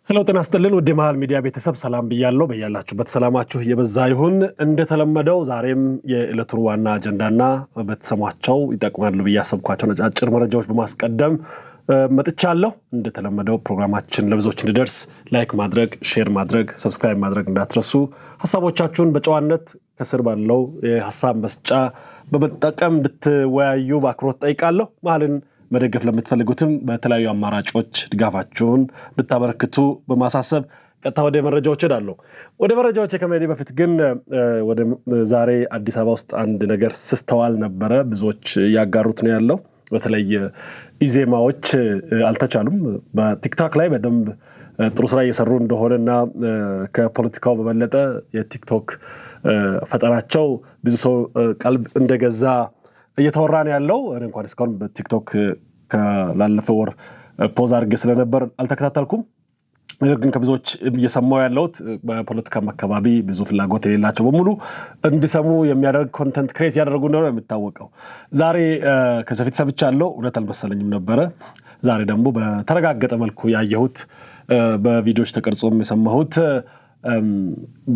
ሄሎ ጤና ይስጥልን ወደ መሃል ሚዲያ ቤተሰብ ሰላም ብያለሁ በያላችሁበት ሰላማችሁ የበዛ ይሁን እንደተለመደው ዛሬም የዕለቱ ዋና አጀንዳና በተሰማቸው ይጠቅማሉ በያሰብኳቸው ነጫጭር መረጃዎች በማስቀደም መጥቻለሁ እንደተለመደው ፕሮግራማችን ለብዙዎች እንዲደርስ ላይክ ማድረግ ሼር ማድረግ ሰብስክራይብ ማድረግ እንዳትረሱ ሐሳቦቻችሁን በጨዋነት ከስር ባለው የሐሳብ መስጫ በመጠቀም እንድትወያዩ በአክብሮት ጠይቃለሁ መሃልን መደገፍ ለምትፈልጉትም በተለያዩ አማራጮች ድጋፋችሁን እንድታበረክቱ በማሳሰብ ቀጥታ ወደ መረጃዎች ሄዳለሁ። ወደ መረጃዎች ከመሄዴ በፊት ግን ወደ ዛሬ አዲስ አበባ ውስጥ አንድ ነገር ሲስተዋል ነበረ ብዙዎች ያጋሩት ነው ያለው። በተለይ ኢዜማዎች አልተቻሉም በቲክቶክ ላይ በደንብ ጥሩ ስራ እየሰሩ እንደሆነና ከፖለቲካው በበለጠ የቲክቶክ ፈጠራቸው ብዙ ሰው ቀልብ እንደገዛ እየተወራ ነው ያለው። እኔ እንኳን እስካሁን በቲክቶክ ከላለፈው ወር ፖዝ አድርጌ ስለነበር አልተከታተልኩም። ነገር ግን ከብዙዎች እየሰማው ያለውት በፖለቲካ አካባቢ ብዙ ፍላጎት የሌላቸው በሙሉ እንዲሰሙ የሚያደርግ ኮንተንት ክሬት ያደርጉ እንደሆነ የሚታወቀው ዛሬ ከዚህ በፊት ሰምቻለሁ እውነት አልመሰለኝም ነበረ። ዛሬ ደግሞ በተረጋገጠ መልኩ ያየሁት በቪዲዮዎች ተቀርጾም የሰማሁት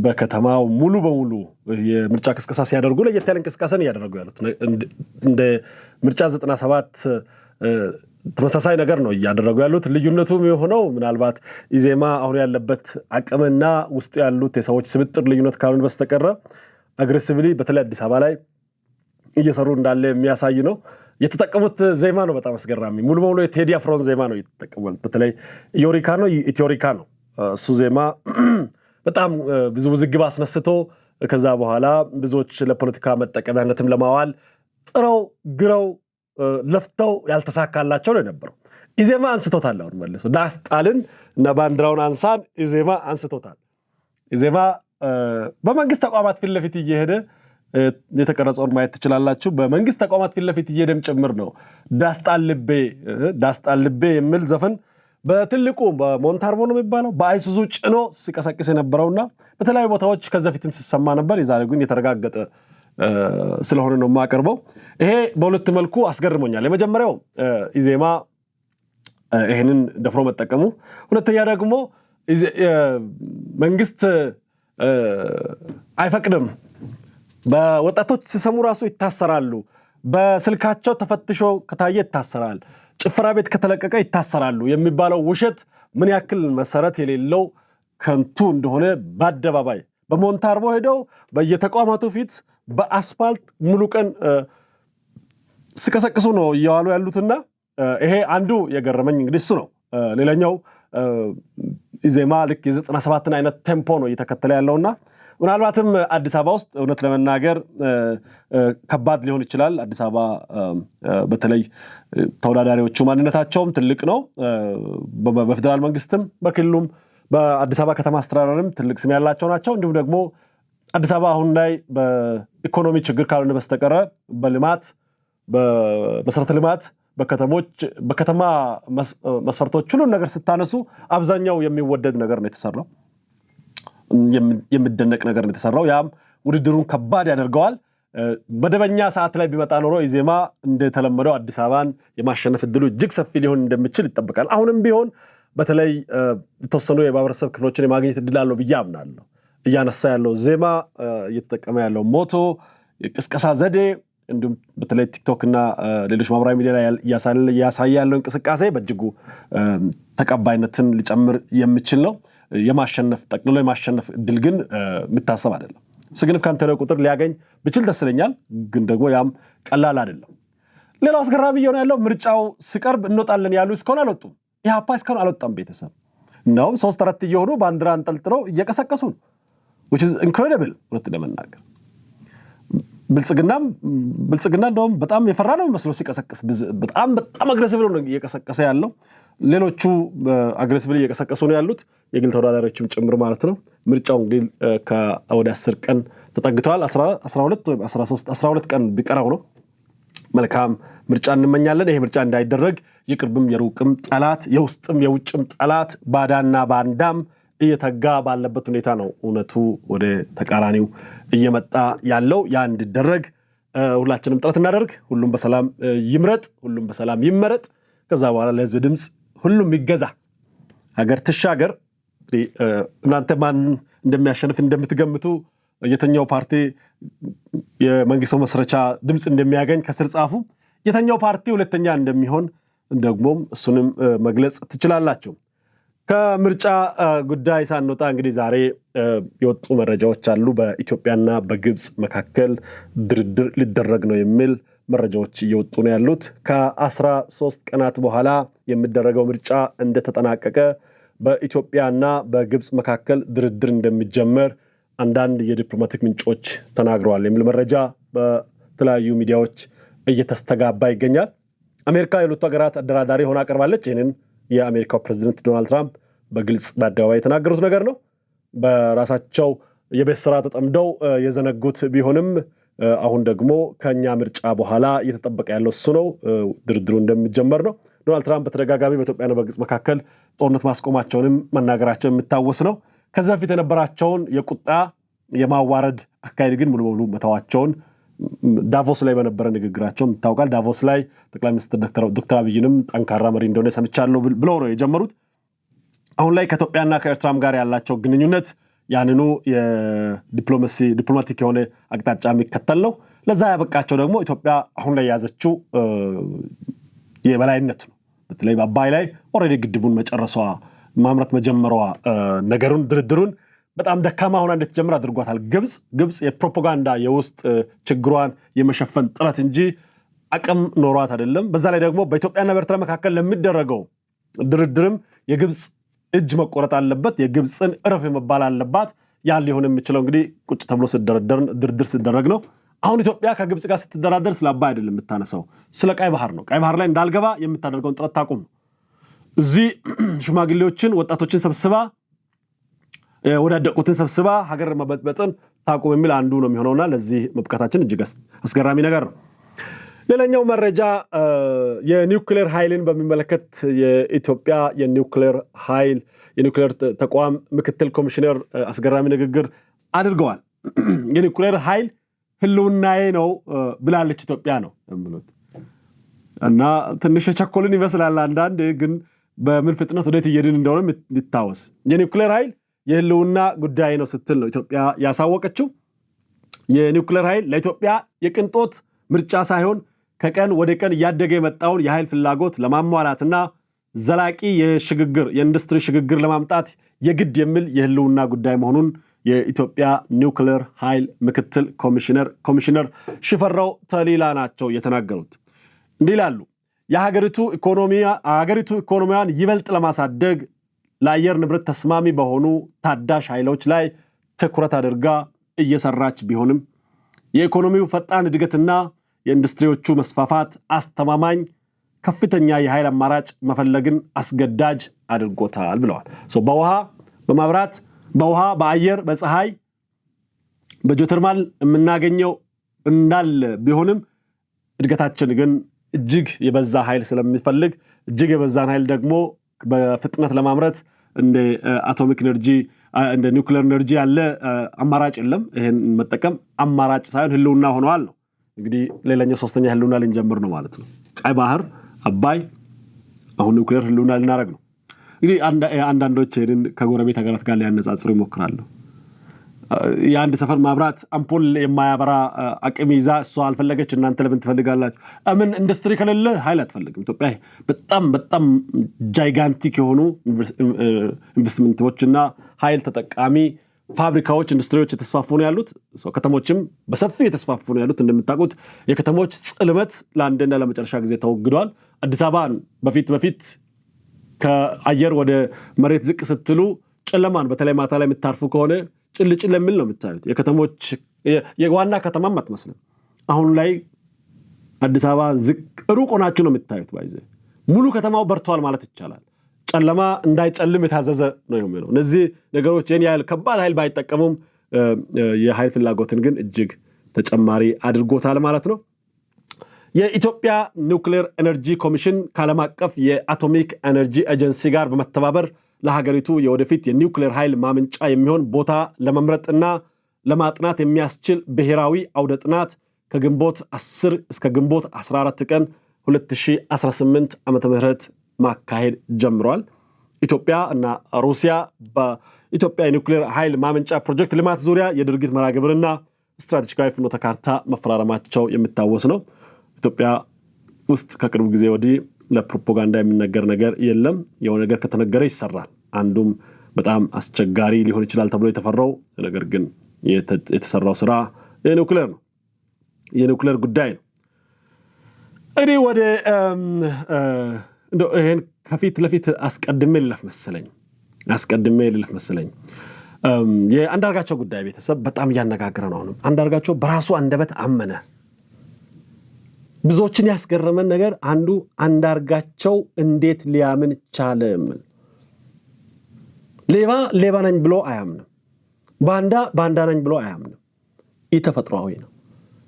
በከተማው ሙሉ በሙሉ የምርጫ ቅስቀሳ ሲያደርጉ ለየት ያለ እንቅስቃሴን ያደረጉ ያሉት እንደ ምርጫ 97 ተመሳሳይ ነገር ነው ያደረጉ ያሉት። ልዩነቱም የሆነው ምናልባት ኢዜማ አሁን ያለበት አቅምና ውስጥ ያሉት የሰዎች ስብጥር ልዩነት ካልሆነ በስተቀር አግሬሲቭሊ በተለይ አዲስ አበባ ላይ እየሰሩ እንዳለ የሚያሳይ ነው። የተጠቀሙት ዜማ ነው በጣም አስገራሚ ሙሉ በሙሉ የቴዲ አፍሮን ዜማ ነው የተጠቀሙት። በተለይ ዮሪካ ነው ኢትዮሪካ ነው እሱ ዜማ በጣም ብዙ ውዝግብ አስነስቶ ከዛ በኋላ ብዙዎች ለፖለቲካ መጠቀሚያነትም ለማዋል ጥረው ግረው ለፍተው ያልተሳካላቸው ነው የነበረው። ኢዜማ አንስቶታል አሁን መልሶ ዳስጣልን እና ባንዲራውን አንሳን ኢዜማ አንስቶታል። ኢዜማ በመንግስት ተቋማት ፊት ለፊት እየሄደ የተቀረጸውን ማየት ትችላላችሁ። በመንግስት ተቋማት ፊት ለፊት እየሄደም ጭምር ነው ዳስጣል ልቤ የሚል ዘፈን በትልቁ በሞንታርቦ ነው የሚባለው በአይሱዙ ጭኖ ሲቀሰቅስ የነበረውና በተለያዩ ቦታዎች ከዛ ፊትም ሲሰማ ነበር። የዛሬው ግን የተረጋገጠ ስለሆነ ነው የማቀርበው። ይሄ በሁለት መልኩ አስገርሞኛል። የመጀመሪያው ኢዜማ ይሄንን ደፍሮ መጠቀሙ፣ ሁለተኛ ደግሞ መንግስት አይፈቅድም በወጣቶች ሲሰሙ ራሱ ይታሰራሉ፣ በስልካቸው ተፈትሾ ከታየ ይታሰራል፣ ጭፈራ ቤት ከተለቀቀ ይታሰራሉ የሚባለው ውሸት ምን ያክል መሰረት የሌለው ከንቱ እንደሆነ በአደባባይ በሞንታርቦ ሄደው በየተቋማቱ ፊት በአስፋልት ሙሉ ቀን ሲቀሰቅሱ ነው እየዋሉ ያሉትና ይሄ አንዱ የገረመኝ እንግዲህ እሱ ነው። ሌላኛው ኢዜማ ልክ የ97ን አይነት ቴምፖ ነው እየተከተለ ያለውና ምናልባትም አዲስ አበባ ውስጥ እውነት ለመናገር ከባድ ሊሆን ይችላል። አዲስ አበባ በተለይ ተወዳዳሪዎቹ ማንነታቸውም ትልቅ ነው። በፌደራል መንግስትም በክልሉም በአዲስ አበባ ከተማ አስተዳደርም ትልቅ ስም ያላቸው ናቸው። እንዲሁም ደግሞ አዲስ አበባ አሁን ላይ በኢኮኖሚ ችግር ካልሆነ በስተቀር በልማት በመሰረተ ልማት በከተማ መስፈርቶች ሁሉ ነገር ስታነሱ አብዛኛው የሚወደድ ነገር ነው የተሰራው። የሚደነቅ ነገር ነው የተሰራው። ያም ውድድሩን ከባድ ያደርገዋል። መደበኛ ሰዓት ላይ ቢመጣ ኖሮ ኢዜማ እንደተለመደው አዲስ አበባን የማሸነፍ እድሉ እጅግ ሰፊ ሊሆን እንደሚችል ይጠበቃል። አሁንም ቢሆን በተለይ የተወሰኑ የማህበረሰብ ክፍሎችን የማግኘት እድል አለው ብዬ አምናለሁ። እያነሳ ያለው ዜማ እየተጠቀመ ያለው ሞቶ ቅስቀሳ ዘዴ እንዲሁም በተለይ ቲክቶክ እና ሌሎች ማህበራዊ ሚዲያ ላይ ያሳየ ያለው እንቅስቃሴ በእጅጉ ተቀባይነትን ሊጨምር የሚችል ነው። ጠቅልሎ የማሸነፍ እድል ግን የምታሰብ አይደለም። ሲግኒፊካንት የሆነ ቁጥር ሊያገኝ ብችል ደስ ይለኛል፣ ግን ደግሞ ያም ቀላል አይደለም። ሌላው አስገራሚ እየሆነ ያለው ምርጫው ሲቀርብ እንወጣለን ያሉ እስካሁን አልወጡም። ኢህአፓ እስካሁን አልወጣም። ቤተሰብ እንደውም 3-4 እየሆኑ ባንዲራ አንጠልጥለው እየቀሰቀሱ ነው which is incredible እውነት ለመናገር። ብልጽግና እንደውም በጣም የፈራ ነው መስሎ ሲቀሰቅስ በጣም አግሬሲቭ ነው እየቀሰቀሰ ያለው። ሌሎቹ አግሬሲቭሊ እየቀሰቀሱ ነው ያሉት የግል ተወዳዳሪዎችም ጭምር ማለት ነው። ምርጫው እንግዲህ ከወደ 10 ቀን ተጠግቷል። 12 ወይ 12 ቀን ቢቀረው ነው። መልካም ምርጫ እንመኛለን። ይሄ ምርጫ እንዳይደረግ የቅርብም የሩቅም ጠላት የውስጥም የውጭም ጠላት ባዳና ባንዳም እየተጋ ባለበት ሁኔታ ነው እውነቱ ወደ ተቃራኒው እየመጣ ያለው። ያ እንዲደረግ ሁላችንም ጥረት እናደርግ። ሁሉም በሰላም ይምረጥ፣ ሁሉም በሰላም ይመረጥ። ከዛ በኋላ ለህዝብ ድምጽ ሁሉም ይገዛ፣ ሀገር ትሻገር። እናንተ ማን እንደሚያሸንፍ እንደምትገምቱ የተኛው ፓርቲ የመንግስት መስረቻ ድምጽ እንደሚያገኝ ከስር ጻፉ። የተኛው ፓርቲ ሁለተኛ እንደሚሆን ደግሞም እሱንም መግለጽ ትችላላችሁ። ከምርጫ ጉዳይ ሳንወጣ እንግዲህ ዛሬ የወጡ መረጃዎች አሉ። በኢትዮጵያና በግብጽ መካከል ድርድር ሊደረግ ነው የሚል መረጃዎች እየወጡ ነው ያሉት። ከ13 ቀናት በኋላ የሚደረገው ምርጫ እንደተጠናቀቀ በኢትዮጵያና በግብጽ መካከል ድርድር እንደሚጀመር አንዳንድ የዲፕሎማቲክ ምንጮች ተናግረዋል የሚል መረጃ በተለያዩ ሚዲያዎች እየተስተጋባ ይገኛል። አሜሪካ የሁለቱ ሀገራት አደራዳሪ ሆና ቀርባለች። ይህንን የአሜሪካው ፕሬዝዳንት ዶናልድ ትራምፕ በግልጽ በአደባባይ የተናገሩት ነገር ነው። በራሳቸው የቤት ስራ ተጠምደው የዘነጉት ቢሆንም አሁን ደግሞ ከኛ ምርጫ በኋላ እየተጠበቀ ያለው እሱ ነው። ድርድሩ እንደሚጀመር ነው። ዶናልድ ትራምፕ በተደጋጋሚ በኢትዮጵያና በግብጽ መካከል ጦርነት ማስቆማቸውንም መናገራቸው የሚታወስ ነው። ከዛ በፊት የነበራቸውን የቁጣ የማዋረድ አካሄድ ግን ሙሉ በሙሉ መተዋቸውን ዳቮስ ላይ በነበረ ንግግራቸው ይታወቃል። ዳቮስ ላይ ጠቅላይ ሚኒስትር ዶክተር አብይንም ጠንካራ መሪ እንደሆነ ሰምቻለሁ ብለው ነው የጀመሩት። አሁን ላይ ከኢትዮጵያና ከኤርትራም ጋር ያላቸው ግንኙነት ያንኑ የዲፕሎማቲክ የሆነ አቅጣጫ የሚከተል ነው። ለዛ ያበቃቸው ደግሞ ኢትዮጵያ አሁን ላይ የያዘችው የበላይነት ነው። በተለይ በአባይ ላይ ኦልሬዲ ግድቡን መጨረሷ ማምረት መጀመሯ ነገሩን ድርድሩን በጣም ደካማ ሆና እንድትጀምር አድርጓታል። ግብጽ የፕሮፓጋንዳ የውስጥ ችግሯን የመሸፈን ጥረት እንጂ አቅም ኖሯት አይደለም። በዛ ላይ ደግሞ በኢትዮጵያና በኤርትራ መካከል ለሚደረገው ድርድርም የግብጽ እጅ መቆረጥ አለበት፣ የግብጽን እረፍ መባል አለባት። ያን ሊሆን የሚችለው እንግዲህ ቁጭ ተብሎ ድርድር ሲደረግ ነው። አሁን ኢትዮጵያ ከግብጽ ጋር ስትደራደር ስለ አባይ አይደለም የምታነሳው፣ ስለ ቀይ ባህር ነው። ቀይ ባህር ላይ እንዳልገባ የምታደርገውን ጥረት ታቁም ነው። እዚህ ሽማግሌዎችን ወጣቶችን ሰብስባ ወዳደቁትን ሰብስባ ሀገር መበጥበጥን ታቁም የሚል አንዱ ነው የሚሆነውና ለዚህ መብቃታችን እጅግ አስገራሚ ነገር ነው። ሌላኛው መረጃ የኒውክሌር ኃይልን በሚመለከት የኢትዮጵያ የኒውክሌር ተቋም ምክትል ኮሚሽነር አስገራሚ ንግግር አድርገዋል። የኒውክሌር ኃይል ህልውናዬ ነው ብላለች ኢትዮጵያ ነው የሚሉት እና ትንሽ የቸኮልን ይመስላል አንዳንድ ግን በምን ፍጥነት ወዴት እየሄድን እንደሆነ ይታወስ። የኒውክሌር ኃይል የህልውና ጉዳይ ነው ስትል ነው ኢትዮጵያ ያሳወቀችው። የኒውክሌር ኃይል ለኢትዮጵያ የቅንጦት ምርጫ ሳይሆን ከቀን ወደ ቀን እያደገ የመጣውን የኃይል ፍላጎት ለማሟላትና ዘላቂ የኢንዱስትሪ ሽግግር ለማምጣት የግድ የሚል የህልውና ጉዳይ መሆኑን የኢትዮጵያ ኒውክሌር ኃይል ምክትል ኮሚሽነር ሽፈራው ተሊላ ናቸው የተናገሩት። እንዲህ ይላሉ። የሀገሪቱ ኢኮኖሚያን ይበልጥ ለማሳደግ ለአየር ንብረት ተስማሚ በሆኑ ታዳሽ ኃይሎች ላይ ትኩረት አድርጋ እየሰራች ቢሆንም የኢኮኖሚው ፈጣን እድገትና የኢንዱስትሪዎቹ መስፋፋት አስተማማኝ ከፍተኛ የኃይል አማራጭ መፈለግን አስገዳጅ አድርጎታል ብለዋል። በውሃ በማብራት በውሃ በአየር በፀሐይ በጂኦተርማል የምናገኘው እንዳለ ቢሆንም እድገታችን ግን እጅግ የበዛ ኃይል ስለሚፈልግ እጅግ የበዛን ኃይል ደግሞ በፍጥነት ለማምረት እንደ አቶሚክ ኤነርጂ እንደ ኒውክሌር ኤነርጂ ያለ አማራጭ የለም። ይሄን መጠቀም አማራጭ ሳይሆን ህልውና ሆነዋል ነው። እንግዲህ ሌላኛው ሶስተኛ ህልውና ልንጀምር ነው ማለት ነው። ቀይ ባህር፣ አባይ፣ አሁን ኒውክሌር ህልውና ልናደርግ ነው። እንግዲህ አንዳንዶች ይሄንን ከጎረቤት ሀገራት ጋር ሊያነጻጽሩ ይሞክራሉ። የአንድ ሰፈር ማብራት አምፖል የማያበራ አቅም ይዛ እሷ አልፈለገች እናንተ ለምን ትፈልጋላችሁ? ምን ኢንዱስትሪ ከሌለ ኃይል አትፈልግም። ኢትዮጵያ በጣም ጃይጋንቲክ የሆኑ ኢንቨስትመንቶችና ኃይል ተጠቃሚ ፋብሪካዎች፣ ኢንዱስትሪዎች የተስፋፉ ነው ያሉት። ከተሞችም በሰፊ የተስፋፉ ነው ያሉት። እንደምታውቁት የከተሞች ጽልመት ለአንድና ለመጨረሻ ጊዜ ተወግዷል። አዲስ አበባን በፊት ከአየር ወደ መሬት ዝቅ ስትሉ ጨለማን በተለይ ማታ ላይ የምታርፉ ከሆነ ጭልጭል የሚል ነው የምታዩት። የከተሞች የዋና ከተማም አትመስልም። አሁን ላይ አዲስ አበባ ሩቅ ሆናችሁ ነው የምታዩት። ባይዘ ሙሉ ከተማው በርቷል ማለት ይቻላል። ጨለማ እንዳይጨልም የታዘዘ ነው የሚለው። እነዚህ ነገሮች የኔ ያህል ከባድ ኃይል ባይጠቀሙም የኃይል ፍላጎትን ግን እጅግ ተጨማሪ አድርጎታል ማለት ነው። የኢትዮጵያ ኒውክሌር ኤነርጂ ኮሚሽን ከዓለም አቀፍ የአቶሚክ ኤነርጂ ኤጀንሲ ጋር በመተባበር ለሀገሪቱ የወደፊት የኒውክሌር ኃይል ማመንጫ የሚሆን ቦታ ለመምረጥና ለማጥናት የሚያስችል ብሔራዊ አውደ ጥናት ከግንቦት 10 እስከ ግንቦት 14 ቀን 2018 ዓ.ም ማካሄድ ጀምሯል። ኢትዮጵያ እና ሩሲያ በኢትዮጵያ የኒውክሌር ኃይል ማመንጫ ፕሮጀክት ልማት ዙሪያ የድርጊት መርሃ ግብርና ስትራቴጂካዊ ፍኖተ ካርታ መፈራረማቸው የሚታወስ ነው። ኢትዮጵያ ውስጥ ከቅርብ ጊዜ ወዲህ ለፕሮፓጋንዳ የሚነገር ነገር የለም። የሆነ ነገር ከተነገረ ይሰራል። አንዱም በጣም አስቸጋሪ ሊሆን ይችላል ተብሎ የተፈራው ነገር ግን የተሰራው ስራ የኒውክሌር ነው። የኒውክሌር ጉዳይ ነው። እንግዲህ ወደ ይሄን ከፊት ለፊት አስቀድሜ ልለፍ መሰለኝ። የአንዳርጋቸው ጉዳይ ቤተሰብ በጣም እያነጋገረ ነው። አሁንም አንዳርጋቸው በራሱ አንደበት አመነ። ብዙዎችን ያስገረመን ነገር አንዱ አንዳርጋቸው እንዴት ሊያምን ቻለ? ሌባ ነኝ ብሎ አያምንም። ባንዳ ነኝ ብሎ አያምንም። ተፈጥሯዊ ነው።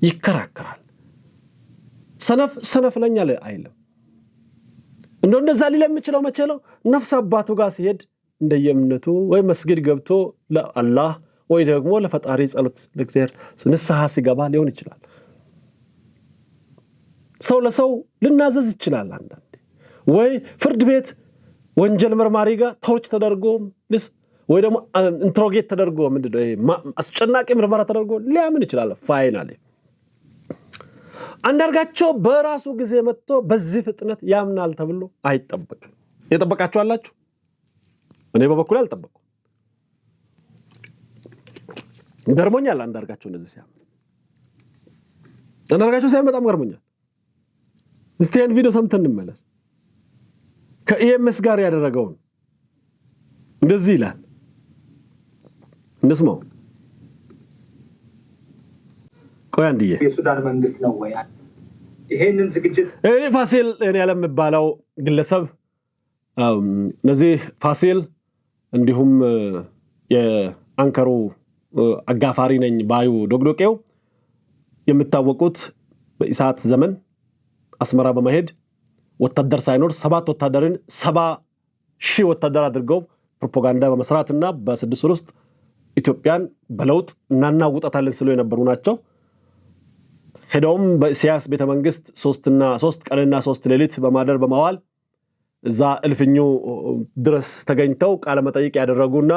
ይከራከራል። ሰነፍ ነኝ አለ አይልም። እንደዛ ሊል የሚችለው መቼ ነው? ነፍስ አባቱ ጋር ሲሄድ እንደየእምነቱ ወይ መስጊድ ገብቶ ለአላህ ወይ ደግሞ ለፈጣሪ ጸሎት ለእግዚአብሔር ንስሐ ሲገባ ሊሆን ይችላል። ሰው ለሰው ልናዘዝ ይችላል። አንዳንዴ ወይ ፍርድ ቤት ወንጀል መርማሪ ጋር ቶርች ተደርጎ ወይ ደግሞ ኢንትሮጌት ተደርጎ አስጨናቂ ምርመራ ተደርጎ ሊያምን ይችላል። ፋይናሊ አንዳርጋቸው በራሱ ጊዜ መጥቶ በዚህ ፍጥነት ያምናል ተብሎ አይጠበቅም። የጠበቃችሁ አላችሁ? እኔ በበኩሌ አልጠበቅኩም። ገርሞኛል። አንዳርጋቸው እንደዚህ ሲያምን በጣም ገርሞኛል። እስቲ ይህን ቪዲዮ ሰምተን እንመለስ። ከኢኤምኤስ ጋር ያደረገውን እንደዚህ ይላል። እንስማው። ቆይ አንድዬ የሱዳን መንግስት ነው ወይ ይሄንን ዝግጅት ፋሲል ያለም የሚባለው ግለሰብ እነዚህ ፋሲል እንዲሁም የአንከሩ አጋፋሪ ነኝ ባዩ ዶግዶቄው የምታወቁት በኢሳት ዘመን አስመራ በመሄድ ወታደር ሳይኖር 7 ወታደርን 70,000 ወታደር አድርገው ፕሮፓጋንዳ በመስራትና በ6 ወር ውስጥ ኢትዮጵያን በለውጥ እናናውጣታለን ስለው የነበሩ ናቸው። ሄደውም በኢሳያስ ቤተመንግስት 3 ቀንና 3 ሌሊት በማደር በማዋል እዛ እልፍኙ ድረስ ተገኝተው ቃለ መጠይቅ ያደረጉና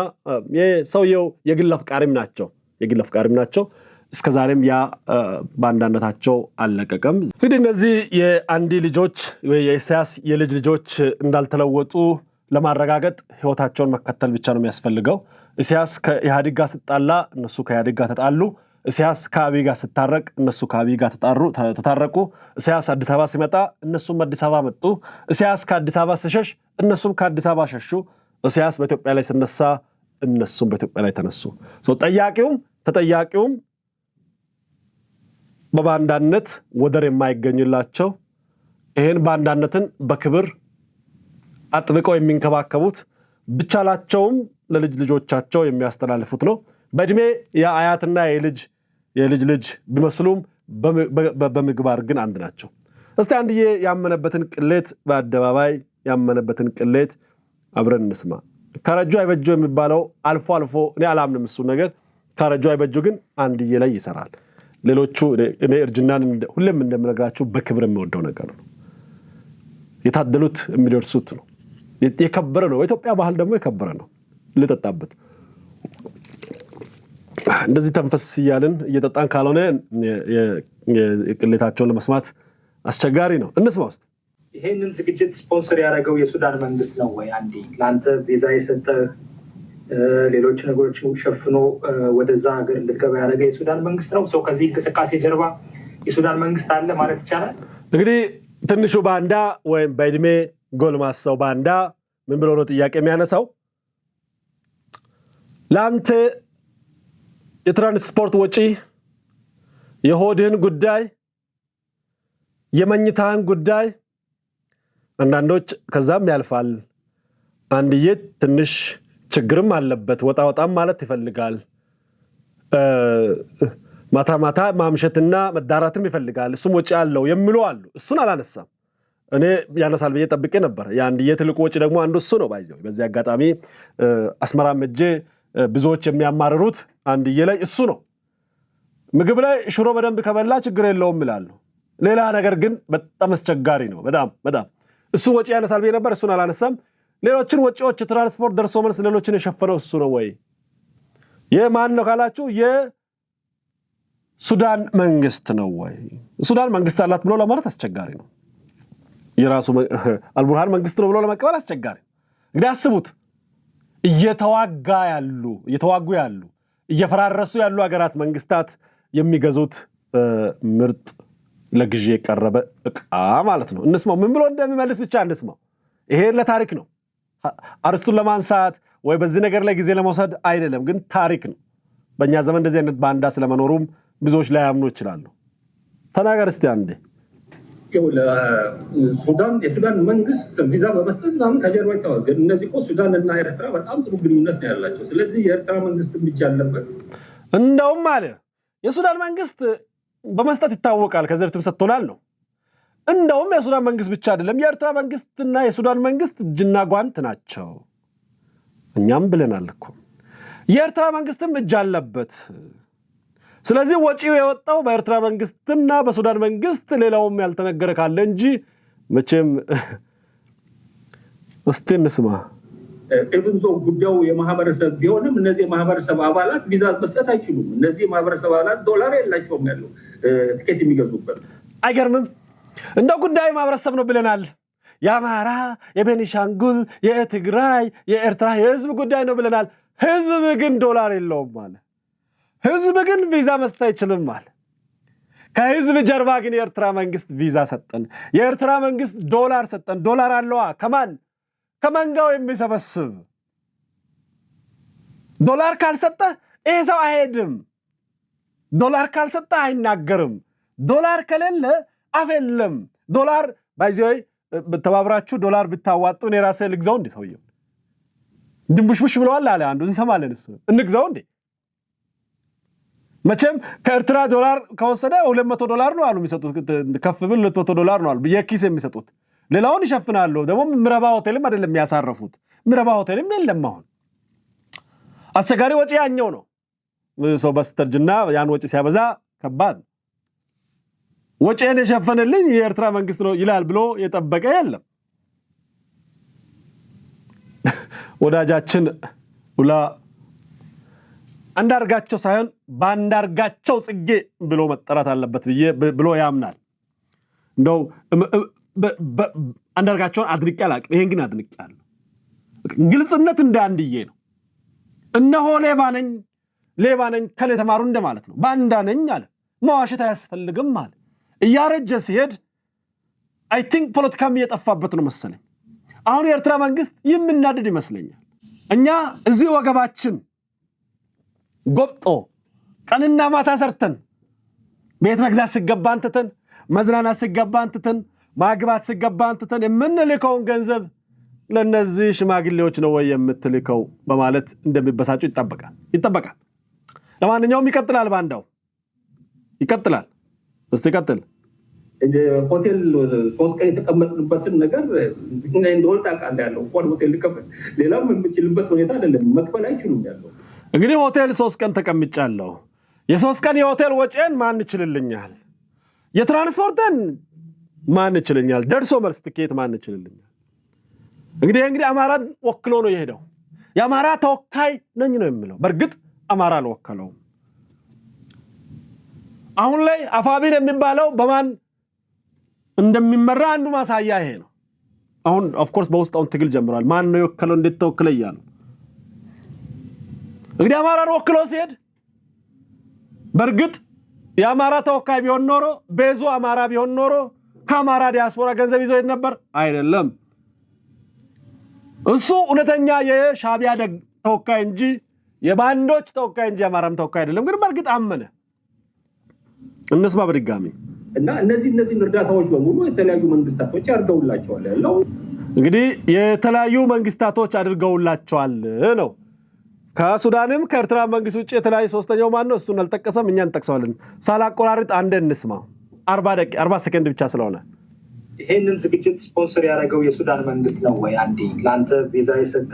የሰውየው የግል አፍቃሪም ናቸው። እስከዛሬም ያ ባንዳነታቸው አልለቀቀም። እንግዲህ እነዚህ የአንዲ ልጆች ወይ የኢሳያስ የልጅ ልጆች እንዳልተለወጡ ለማረጋገጥ ህይወታቸውን መከተል ብቻ ነው የሚያስፈልገው። ኢሳያስ ከኢህአዴግ ጋር ሲጣላ እነሱ ከኢህአዴግ ጋር ተጣሉ። ኢሳያስ ከአብይ ጋር ሲታረቅ እነሱ ከአብይ ጋር ተታረቁ። ኢሳያስ አዲስ አበባ ሲመጣ እነሱም አዲስ አበባ መጡ። ኢሳያስ ከአዲስ አበባ ሲሸሽ እነሱም ከአዲስ አበባ ሸሹ። ኢሳያስ በኢትዮጵያ ላይ ሲነሳ እነሱም በኢትዮጵያ ላይ ተነሱ። ጠያቂውም ተጠያቂውም በባንዳነት ወደር የማይገኝላቸው ይሄን ባንዳነትን በክብር አጥብቀው የሚንከባከቡት ብቻላቸውም ለልጅ ልጆቻቸው የሚያስተላልፉት ነው። በእድሜ የአያትና የልጅ ልጅ ቢመስሉም በምግባር ግን አንድ ናቸው። እስቲ አንድዬ ያመነበትን ቅሌት በአደባባይ ያመነበትን ቅሌት አብረን እንስማ። ካረጁ አይበጁ የሚባለው አልፎ እኔ አላምንም እሱ ነገር። ካረጁ አይበጁ ግን አንድዬ ላይ ይሰራል። ሌሎቹ እኔ እርጅናን ሁሌም እንደምነግራችሁ በክብር የሚወደው ነገር ነው። የታደሉት የሚደርሱት ነው። የከበረ ነው። የኢትዮጵያ ባህል ደግሞ የከበረ ነው። ልጠጣበት እንደዚህ ተንፈስ እያልን እየጠጣን ካልሆነ የቅሌታቸውን ለመስማት አስቸጋሪ ነው። እንስማ ውስጥ ይሄንን ዝግጅት ስፖንሰር ያደረገው የሱዳን መንግስት ነው ወይ? አንዴ ለአንተ ቪዛ የሰጠ ሌሎች ነገሮችን ሸፍኖ ወደዛ ሀገር እንድትገባ ያደረገ የሱዳን መንግስት ነው? ሰው ከዚህ እንቅስቃሴ ጀርባ የሱዳን መንግስት አለ ማለት ይቻላል? እንግዲህ ትንሹ ባንዳ ወይም በእድሜ ጎልማሳው ባንዳ ምን ብሎ ነው ጥያቄ የሚያነሳው? ለአንተ የትራንስፖርት ወጪ፣ የሆድህን ጉዳይ፣ የመኝታህን ጉዳይ አንዳንዶች ከዛም ያልፋል። አንድዬ ትንሽ ችግርም አለበት፣ ወጣም ማለት ይፈልጋል። ማታ ማምሸትና መዳራትም ይፈልጋል። እሱም ወጪ አለው የሚሉ አሉ። እሱን አላነሳም። እኔ ያነሳል ብዬ ጠብቄ ነበር። የአንድዬ ትልቁ ወጪ ደግሞ አንዱ እሱ ነው። ባይዘው በዚህ አጋጣሚ አስመራ መጄ ብዙዎች የሚያማርሩት አንድዬ ላይ እሱ ነው። ምግብ ላይ ሽሮ በደንብ ከበላ ችግር የለውም ይላሉ። ሌላ ነገር ግን በጣም አስቸጋሪ ነው። በጣም እሱ ወጪ ያነሳል ብዬ ነበር። እሱን አላነሳም። ሌሎችን ወጪዎች ትራንስፖርት ደርሶ መልስ ሌሎችን የሸፈነው እሱ ነው ወይ? የማን ነው ካላችሁ የሱዳን መንግስት ነው ወይ? ሱዳን መንግስት አላት ብሎ ለማለት አስቸጋሪ ነው። የራሱ አልቡርሃን መንግስት ነው ብሎ ለመቀበል አስቸጋሪ ነው። እንግዲህ አስቡት እየተዋጉ ያሉ እየፈራረሱ ያሉ ሀገራት መንግስታት የሚገዙት ምርጥ ለግዢ የቀረበ ዕቃ ማለት ነው። እንስማው ምን ብሎ እንደሚመልስ ብቻ እንስማው። ይሄ ለታሪክ ነው። አርስቱን ለማንሳት ወይ በዚህ ነገር ላይ ጊዜ ለመውሰድ አይደለም፣ ግን ታሪክ ነው። በእኛ ዘመን እንደዚህ አይነት ባንዳ ስለመኖሩም ብዙዎች ላይ ያምኑ ይችላሉ። ተናገር እስቲ አንዴ። የሱዳን መንግስት ቪዛ በመስጠት ምናምን ከጀርባ ይታወቅ። ግን እነዚህ እኮ ሱዳን እና ኤርትራ በጣም ጥሩ ግንኙነት ነው ያላቸው። ስለዚህ የኤርትራ መንግስት ብቻ ያለበት እንደውም አለ የሱዳን መንግስት በመስጠት ይታወቃል። ከዚህ በፊትም ሰጥቶናል ነው። እንደውም የሱዳን መንግስት ብቻ አይደለም የኤርትራ መንግስትና የሱዳን መንግስት እጅና ጓንት ናቸው። እኛም ብለናል እኮ የኤርትራ መንግስትም እጅ አለበት። ስለዚህ ወጪው የወጣው በኤርትራ መንግስትና በሱዳን መንግስት ሌላውም ያልተነገረ ካለ እንጂ መቼም እስቲ እንስማ። ኢቭንዞ ጉዳዩ የማህበረሰብ ቢሆንም እነዚህ የማህበረሰብ አባላት ቪዛ መስጠት አይችሉም። እነዚህ የማህበረሰብ አባላት ዶላር የላቸውም ያለው ትኬት የሚገዙበት። አይገርምም? እንደ ጉዳዩ ማህበረሰብ ነው ብለናል። የአማራ፣ የቤኒሻንጉል፣ የትግራይ፣ የኤርትራ የህዝብ ጉዳይ ነው ብለናል። ህዝብ ግን ዶላር የለውም ማለት ህዝብ ግን ቪዛ መስጠት አይችልም ማለት። ከህዝብ ጀርባ ግን የኤርትራ መንግስት ቪዛ ሰጠን። የኤርትራ መንግስት ዶላር ሰጠን። ዶላር አለዋ ከማን? ከመንጋው የሚሰበስብ። ዶላር ካልሰጠ ይሄ ሰው አይሄድም። ዶላር ካልሰጠ አይናገርም። ዶላር ከሌለ አፍ የለም። ዶላር ባይዘይ ተባብራችሁ ዶላር ብታዋጡ እኔ ራሴ ልግዛው እንዴ? ሰውየው ድንቡሽቡሽ ብለዋል አለ አንዱ። እንሰማለን እሱ እንግዛው እንዴ? መቼም ከኤርትራ ዶላር ከወሰደ $200 ነው አሉ የሚሰጡት። ከፍ ብል $200 ነው አሉ የኪስ የሚሰጡት። ሌላውን ይሸፍናሉ። ደግሞ ምረባ ሆቴልም አይደለም ያሳረፉት። ምረባ ሆቴልም የለም። አሁን አስቸጋሪ ወጪ ያኛው ነው። ሰው በስተርጅና ያን ወጪ ሲያበዛ ከባድ ወጪን የሸፈነልኝ የኤርትራ መንግስት ነው ይላል ብሎ የጠበቀ የለም። ወዳጃችን ሁላ አንዳርጋቸው ሳይሆን ባንዳርጋቸው ጽጌ ብሎ መጠራት አለበት ብሎ ያምናል። እንደው አንዳርጋቸውን አድንቄ አላቅም። ይሄን ግን አድንቄያለሁ። ግልጽነት እንደ አንድዬ ነው። እነሆ ሌባ ነኝ ከኔ ተማሩ እንደማለት ነው። ባንዳ ነኝ አለ። መዋሸት አያስፈልግም አለ። እያረጀ ሲሄድ አይ ቲንክ ፖለቲካም እየጠፋበት ነው መሰለኝ። አሁን የኤርትራ መንግስት የምናድድ ይመስለኛል። እኛ እዚህ ወገባችን ጎብጦ ቀንና ማታ ሰርተን ቤት መግዛት ሲገባን ትተን መዝናናት ሲገባን ትተን ማግባት ሲገባን ትተን የምንልከውን ገንዘብ ለነዚህ ሽማግሌዎች ነው ወይ የምትልከው በማለት እንደሚበሳጩ ይጠበቃል። ለማንኛውም ይቀጥላል። ባንዳው ይቀጥላል። እስቲ ቀጥል። ሆቴል 3 ቀን የተቀመጥንበትን ነገር እንደወጣ ቃል ያለው ሆቴል ልከፈል ሌላም የምችልበት ሁኔታ አይደለም። መክፈል አይችሉም ያለው እንግዲህ ሆቴል 3 ቀን ተቀምጫለሁ። የ3 ቀን የሆቴል ወጪን ማን ይችልልኛል? የትራንስፖርትን ማን ይችልኛል? ደርሶ መልስ ትኬት ማን ይችልልኛል? እንግዲህ አማራን ወክሎ ነው የሄደው። የአማራ ተወካይ ነኝ ነው የሚለው። በእርግጥ አማራ አልወከለውም። አሁን ላይ አፋቢር የሚባለው በማን እንደሚመራ አንዱ ማሳያ ይሄ ነው። አሁን ኦፍ ኮርስ በውስጥ አሁን ትግል ጀምሯል። ማን ነው የወከለው? እንዴት ተወከለ እያሉ እንግዲህ አማራን ወክሎ ሲሄድ በእርግጥ የአማራ ተወካይ ቢሆን ኖሮ ቤዙ አማራ ቢሆን ኖሮ ከአማራ ዲያስፖራ ገንዘብ ይዞ ሄድ ነበር አይደለም። እሱ እውነተኛ የሻቢያ ተወካይ እንጂ የባንዶች ተወካይ እንጂ የአማራም ተወካይ አይደለም። ግን በእርግጥ አመነ። እንስማ በድጋሚ እና እነዚህ እርዳታዎች በሙሉ የተለያዩ መንግስታቶች አድርገውላቸዋል ያለው እንግዲህ የተለያዩ መንግስታቶች አድርገውላቸዋል ነው። ከሱዳንም ከኤርትራ መንግስት ውጪ የተለያዩ ሶስተኛው ማን ነው? እሱን አልጠቀሰም። እኛ እንጠቅሰዋለን። ሳላቆራርጥ አንዴ እንስማ። 40 ሰከንድ ብቻ ስለሆነ ይሄንን ዝግጅት ስፖንሰር ያደረገው የሱዳን መንግስት ነው ወይ? አንዴ ለአንተ ቪዛ የሰጠ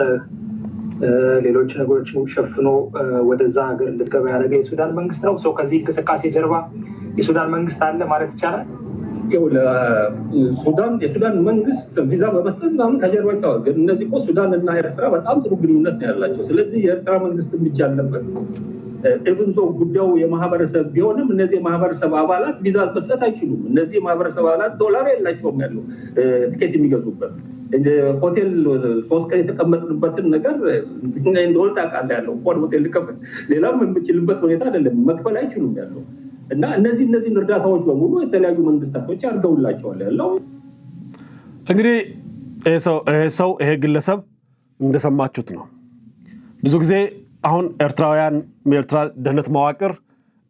ሌሎች ነገሮችን ሸፍኖ ወደዛ ሀገር እንድትገባ ያደረገ የሱዳን መንግስት ነው። ሰው ከዚህ እንቅስቃሴ ጀርባ የሱዳን መንግስት አለ ማለት ይቻላል። የሱዳን መንግስት ቪዛ በመስጠት ምናምን ከጀርባ ይታወቃል። ግን እነዚህ እኮ ሱዳን እና ኤርትራ በጣም ጥሩ ግንኙነት ነው ያላቸው። ስለዚህ የኤርትራ መንግስት ብቻ አለበት ኢቭን ጉዳዩ የማህበረሰብ ቢሆንም እነዚህ የማህበረሰብ አባላት ቪዛ መስጠት አይችሉም። እነዚህ የማህበረሰብ አባላት ዶላር የላቸውም ያለው ትኬት የሚገዙበት ሆቴል 3 ቀን የተቀመጥንበትን ነገር እንደሆነ ታውቃለህ ያለው ሆቴል ልከፍል ሌላም የምችልበት ሁኔታ አይደለም፣ መክፈል አይችሉም ያለው እና እነዚህን እርዳታዎች በሙሉ የተለያዩ መንግስታቶች አድርገውላቸዋል ያለው። እንግዲህ ይሄ ግለሰብ እንደሰማችሁት ነው። ብዙ ጊዜ አሁን ኤርትራውያን የኤርትራ ደህንነት መዋቅር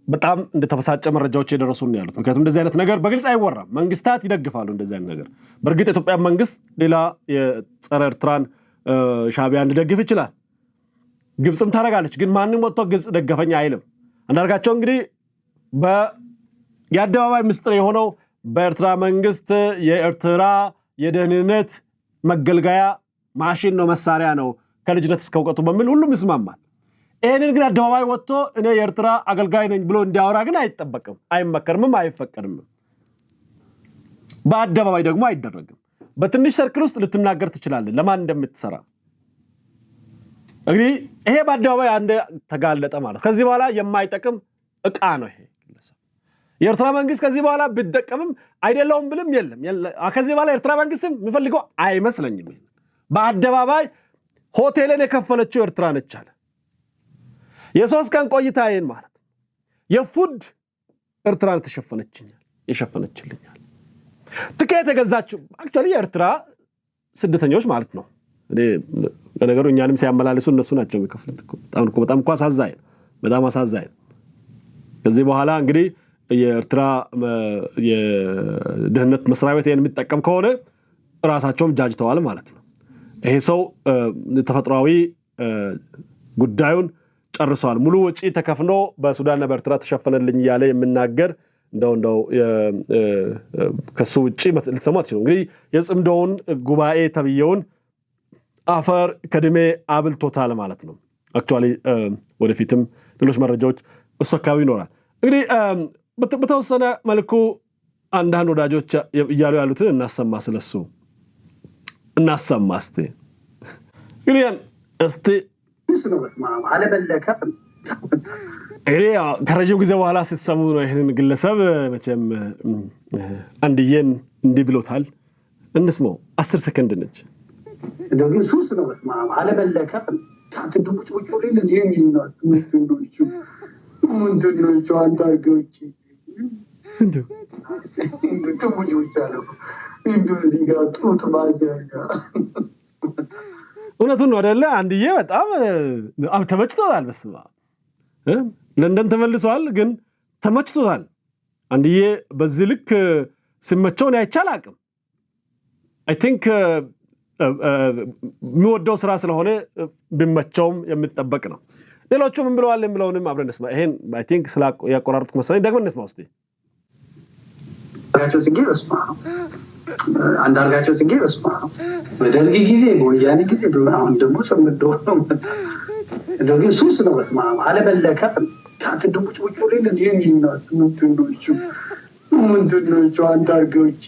በጣም እንደተበሳጨ መረጃዎች የደረሱን ያሉት። ምክንያቱም እንደዚህ አይነት ነገር በግልጽ አይወራም። መንግስታት ይደግፋሉ እንደዚህ አይነት ነገር። በእርግጥ የኢትዮጵያ መንግስት ሌላ የጸረ ኤርትራን ሻዕቢያን ሊደግፍ ይችላል፣ ግብፅም ታደርጋለች። ግን ማንም ወጥቶ ግብፅ ደገፈኝ አይልም። አንዳርጋቸው እንግዲህ የአደባባይ ምስጢር የሆነው በኤርትራ መንግስት የኤርትራ የደህንነት መገልገያ ማሽን ነው፣ መሳሪያ ነው ከልጅነት እስከ እውቀቱ በሚል ሁሉም ይስማማል። ይህንን ግን አደባባይ ወጥቶ እኔ የኤርትራ አገልጋይ ነኝ ብሎ እንዲያወራ ግን አይጠበቅም፣ አይመከርምም፣ አይፈቀድም። በአደባባይ ደግሞ አይደረግም። በትንሽ ሰርክል ውስጥ ልትናገር ትችላለህ ለማን እንደምትሰራ። እንግዲህ ይሄ በአደባባይ አንድ ተጋለጠ ማለት ከዚህ በኋላ የማይጠቅም እቃ ነው ይሄ ግለሰብ። የኤርትራ መንግስት ከዚህ በኋላ ቢጠቀምም አይደለውም ብልም የለም። ከዚህ በኋላ የኤርትራ መንግስትም የሚፈልገው አይመስለኝም። በአደባባይ ሆቴልን የከፈለችው ኤርትራ ነች አለ። የ3 ቀን ቆይታዬን ማለት የፉድ ኤርትራ የሸፈነችልኛል። ትኬት የገዛችው አክቹዋሊ የኤርትራ ስደተኞች ማለት ነው። ለነገሩ እኛንም ሲያመላልሱ እነሱ ናቸው የሚከፍሉት። በጣም እኮ አሳዛኝ ነው፣ በጣም አሳዛኝ ነው። ከዚህ በኋላ እንግዲህ የኤርትራ የደህንነት መስሪያ ቤት የሚጠቀም ከሆነ ራሳቸውም ጃጅተዋል ማለት ነው። ይሄ ሰው ተፈጥሯዊ ጉዳዩን ጨርሰዋል። ሙሉ ወጪ ተከፍኖ በሱዳንና በኤርትራ ተሸፈነልኝ እያለ የምናገር እንደው ከሱ ውጪ ልትሰሙ አትችሉም። እንግዲህ የጽምዶውን ጉባኤ ተብየውን አፈር ከድሜ አብልቶታል ማለት ነው። አክቹዋሊ ወደፊትም ሌሎች መረጃዎች እሱ አካባቢ ይኖራል። እንግዲህ በተወሰነ መልኩ አንዳንድ ወዳጆች እያሉ ያሉትን እናሰማ፣ ስለሱ እናሰማ እስቲ። እንግዲህ እስቲ ከረጅም ጊዜ በኋላ ስትሰሙ ነው ይህንን ግለሰብ መቼም አንድዬን እንዲህ ብሎታል። እንስማው። 10 ሰከንድ ነች። እንደዚህ ሱስ ነው። በስመ አብ አለመለከፍ ታትዱት ወጭ ወለል የሚኖር ምንድነው አንዳርገውጪ ትሙጅ ይቻላል እዚህ ጋር ጡት ማዚያጋ እውነቱን ነው አይደለ? አንድዬ በጣም ተመችቶታል። በስመ አብ ለንደን ተመልሷል፣ ግን ተመችቶታል። አንድዬ በዚህ ልክ ሲመቸውን አይቻል አቅም አይ ቲንክ የሚወደው ስራ ስለሆነ ቢመቸውም የሚጠበቅ ነው። ሌሎቹ ምን ብለዋል የሚለውንም አብረን እንስማ። ይሄን አይ ቲንክ ያቆራረጥኩ መሰለኝ፣ ደግሞ እንስማ እስቲ። አንዳርጋቸው ጽጌ በስመ አብ በደርግ ጊዜ በወያኔ ጊዜ አሁን ደግሞ ስምዶ ነው። እንደዚህ ሱስ ነው። በስመ አብ አለመለከፍ ታትዱት ወጭ ወለል የሚኖር ምንድነው አንዳርገውጪ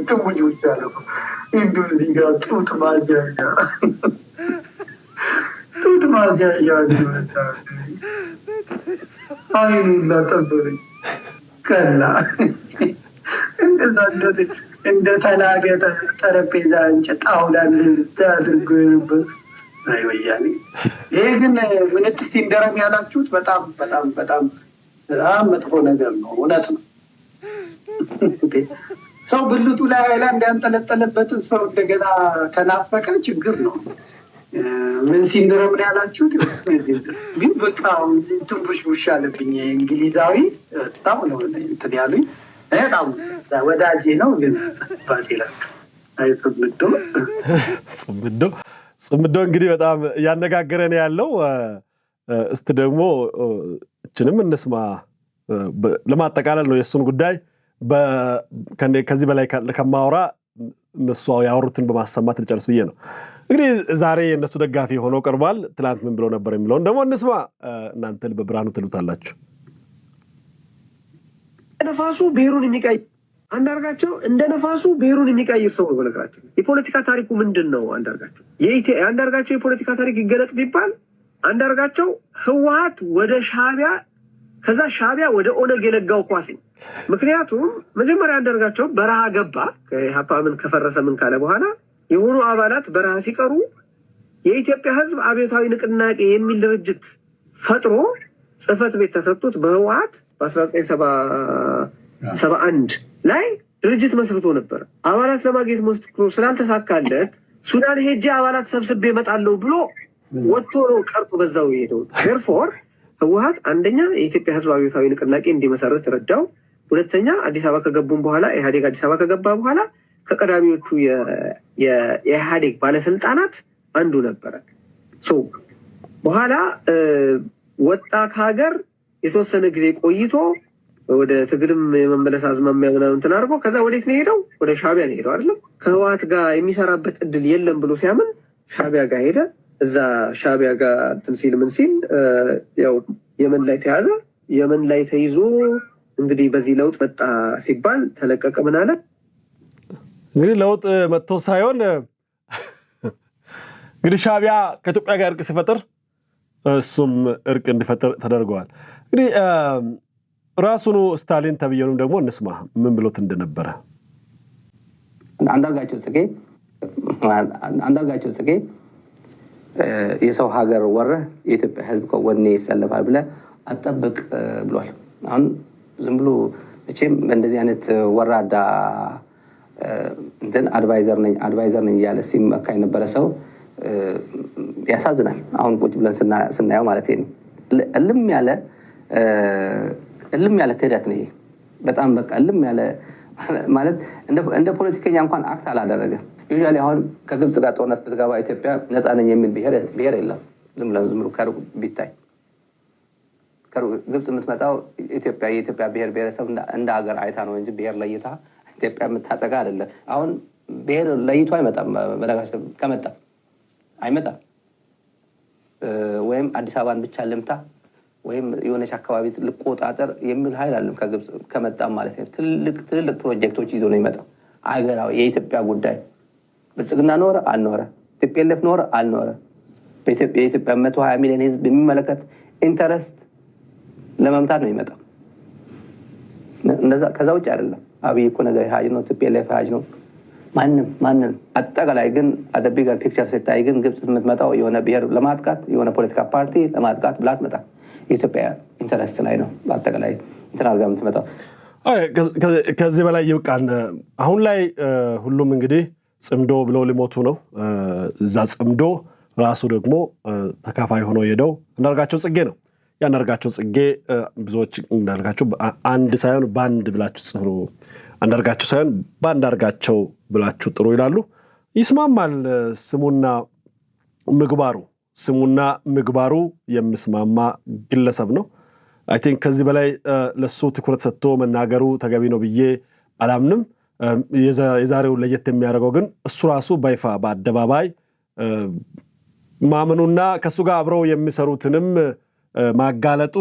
ትሙጅ ይቻላል እዚህ ጋር ጡት ማዚያጋ አይኑ ላጠበኝ ቀላ እንደ ተላገጠ ጠረጴዛ እንጨት ጣውላ አድርጎ ነበር። አይ ወያኔ። ይሄ ግን ምንት ሲንደረም ያላችሁት በጣም በጣም በጣም በጣም መጥፎ ነገር ነው። እውነት ነው። ሰው ብልቱ ላይ ሃይላንድ ያንጠለጠለበትን ሰው እንደገና ከናፈቀ ችግር ነው። ምን ሲንድሮም ነው ያላችሁት? ግን በቃ ትንሽ ውሻ አለብኝ እንግሊዛዊ በጣም ነው እንትን ያሉኝ። በጣም ወዳጄ ነው ግን ባቴላ ጽምዶ እንግዲህ በጣም ያነጋገረን ያለው። እስቲ ደግሞ እችንም እንስማ። ለማጠቃለል ነው የእሱን ጉዳይ ከዚህ በላይ ከማውራ እነሱ ያወሩትን በማሰማት ልጨርስ ብዬ ነው። እንግዲህ ዛሬ የእነሱ ደጋፊ ሆኖ ቀርቧል። ትላንት ምን ብሎ ነበር የሚለውን ደግሞ እንስማ። እናንተ በብርሃኑ ትሉታላችሁ። ነፋሱ ብሔሩን የሚቀይር አንዳርጋቸው እንደ ነፋሱ ብሔሩን የሚቀይር ሰው ነው። በነገራችን የፖለቲካ ታሪኩ ምንድነው? አንዳርጋቸው የፖለቲካ ታሪክ ይገለጥ ቢባል አንዳርጋቸው ህወሓት ወደ ሻዕቢያ ከዛ ሻዕቢያ ወደ ኦነግ የለጋው ኳስ ነው። ምክንያቱም መጀመሪያ አንዳርጋቸው በረሃ ገባ። ከኢህአፓ ምን ከፈረሰ ምን ካለ በኋላ የሆኑ አባላት በረሃ ሲቀሩ የኢትዮጵያ ህዝብ አብዮታዊ ንቅናቄ የሚል ድርጅት ፈጥሮ ጽህፈት ቤት ተሰጥቶት በህወሓት በ1971 ላይ ድርጅት መስርቶ ነበር። አባላት ለማግኘት ሞክሮ ስላልተሳካለት ሱዳን ሄጄ አባላት ሰብስቤ እመጣለሁ ብሎ ወጥቶ ነው ቀርቶ በዛው የሄደው። ዴርፎር ህወሓት አንደኛ የኢትዮጵያ ህዝብ አብዮታዊ ንቅናቄ እንዲመሰረት ረዳው። ሁለተኛ አዲስ አበባ ከገቡም በኋላ ኢህአዴግ አዲስ አበባ ከገባ በኋላ ከቀዳሚዎቹ የኢህአዴግ ባለስልጣናት አንዱ ነበረ። በኋላ ወጣ ከሀገር የተወሰነ ጊዜ ቆይቶ ወደ ትግልም የመመለስ አዝማሚያ ምናምን እንትን አድርጎ ከዛ ወዴት ነው ሄደው? ወደ ሻዕቢያ ነው ሄደው አይደለም። ከህወሓት ጋር የሚሰራበት እድል የለም ብሎ ሲያምን ሻዕቢያ ጋር ሄደ። እዛ ሻዕቢያ ጋር እንትን ሲል ምን ሲል ያው የመን ላይ ተያዘ። የመን ላይ ተይዞ እንግዲህ በዚህ ለውጥ መጣ ሲባል ተለቀቀ። ምን አለ እንግዲህ ለውጥ መጥቶ ሳይሆን እንግዲህ ሻዕቢያ ከኢትዮጵያ ጋር እርቅ ሲፈጥር እሱም እርቅ እንዲፈጥር ተደርገዋል። እንግዲህ ራሱኑ ስታሊን ተብየኑም ደግሞ እንስማ ምን ብሎት እንደነበረ። አንዳርጋቸው ጽጌ የሰው ሀገር ወረህ የኢትዮጵያ ህዝብ ከወኔ ይሰለፋል ብለህ አጠብቅ ብሏል። አሁን ዝም ብሎ መቼም እንደዚህ አይነት ወራዳ እንትን አድቫይዘር ነኝ እያለ ሲመካ የነበረ ሰው ያሳዝናል። አሁን ቁጭ ብለን ስናየው ማለት ነው እልም ያለ ክህደት ነው ይሄ። በጣም በቃ እልም ያለ ማለት እንደ ፖለቲከኛ እንኳን አክት አላደረገ። ዩዥዋሊ አሁን ከግብጽ ጋር ጦርነት ብትገባ ኢትዮጵያ ነፃ ነኝ የሚል ብሔር የለም። ዝም ብሎ ከሩቅ ቢታይ ግብጽ የምትመጣው የኢትዮጵያ ብሔረሰብ እንደ ሀገር አይታ ነው እንጂ ብሔር ለይታ ኢትዮጵያ የምታጠቃ አይደለም። አሁን ብሔር ለይቶ አይመጣም። በነገራችን ከመጣ አይመጣም። ወይም አዲስ አበባን ብቻ ልምታ ወይም የሆነች አካባቢ ልቆጣጠር የሚል ኃይል አለም ከግብጽ ከመጣም ማለት ነው። ትልልቅ ፕሮጀክቶች ይዞ ነው የሚመጣው። ሀገራዊ የኢትዮጵያ ጉዳይ ብልጽግና ኖረ አልኖረ፣ ቲፒኤልኤፍ ኖረ አልኖረ፣ የኢትዮጵያ 120 ሚሊዮን ህዝብ የሚመለከት ኢንተረስት ለመምታት ነው የሚመጣው። ከዛ ውጭ አይደለም። አብይ እኮ ነገር ሀጅ ነው፣ ቲፒኤልኤፍ ሀጅ ነው። ማንም አጠቃላይ ግን ቢገር ፒክቸር ሲታይ ግን ግብጽ የምትመጣው የሆነ ብሔር ለማጥቃት የሆነ ፖለቲካ ፓርቲ ለማጥቃት ብላ ትመጣ የኢትዮጵያ ኢንተረስት ላይ ነው በአጠቃላይ እንትን አድርጋ የምትመጣው። ከዚህ በላይ ይብቃን። አሁን ላይ ሁሉም እንግዲህ ጽምዶ ብለው ሊሞቱ ነው። እዛ ጽምዶ ራሱ ደግሞ ተካፋይ ሆኖ ሄደው አንዳርጋቸው ጽጌ ነው። የአንዳርጋቸው ጽጌ ብዙዎች አንዳርጋቸው አንድ ሳይሆን ባንድ ብላችሁ ጽፉ፣ አንዳርጋቸው ሳይሆን ባንዳርጋቸው ብላችሁ ጥሩ ይላሉ። ይስማማል። ስሙና ምግባሩ የሚስማማ ግለሰብ ነው። አይ ቲንክ ከዚህ በላይ ለሱ ትኩረት ሰጥቶ መናገሩ ተገቢ ነው ብዬ አላምንም። የዛሬው ለየት የሚያደርገው ግን እሱ ራሱ በይፋ በአደባባይ ማመኑና ከሱ ጋር አብረው የሚሰሩትንም ማጋለጡ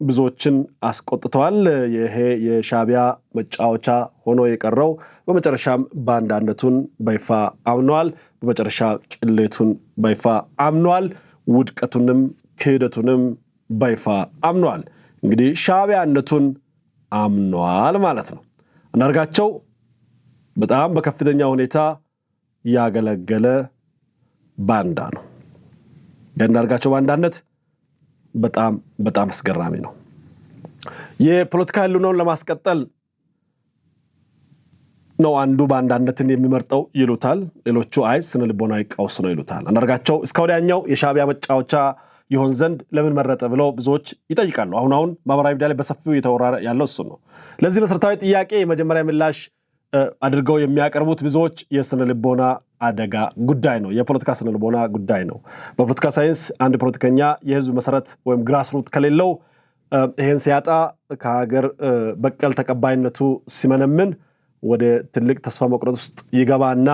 ብዙዎችን አስቆጥተዋል። ይሄ የሻዕቢያ መጫወቻ ሆኖ የቀረው በመጨረሻም ባንዳነቱን በይፋ አምኗል። በመጨረሻ ቅሌቱን በይፋ አምኗል። ውድቀቱንም ክህደቱንም በይፋ አምኗል። እንግዲህ ሻዕቢያነቱን አምኗል ማለት ነው። አንዳርጋቸው በጣም በከፍተኛ ሁኔታ ያገለገለ ባንዳ ነው። የአንዳርጋቸው ባንዳነት በጣም አስገራሚ ነው። የፖለቲካ ህልውናውን ለማስቀጠል ነው አንዱ ባንዳነትን የሚመርጠው ይሉታል። ሌሎቹ አይ ስነ ልቦናዊ ቀውስ ነው ይሉታል። አንዳርጋቸው እስከ ወዲያኛው የሻዕቢያ መጫወቻ ይሆን ዘንድ ለምን መረጠ ብለው ብዙዎች ይጠይቃሉ። አሁን ማህበራዊ ሚዲያ ላይ በሰፊው እየተወራ ያለው እሱ ነው። ለዚህ መሰረታዊ ጥያቄ የመጀመሪያ ምላሽ አድርገው የሚያቀርቡት ብዙዎች የስነ ልቦና አደጋ ጉዳይ ነው፣ የፖለቲካ ስነ ልቦና ጉዳይ ነው። በፖለቲካ ሳይንስ አንድ ፖለቲከኛ የህዝብ መሰረት ወይም ግራስሩት ከሌለው ይሄን ሲያጣ ከሀገር በቀል ተቀባይነቱ ሲመነምን ወደ ትልቅ ተስፋ መቁረጥ ውስጥ ይገባና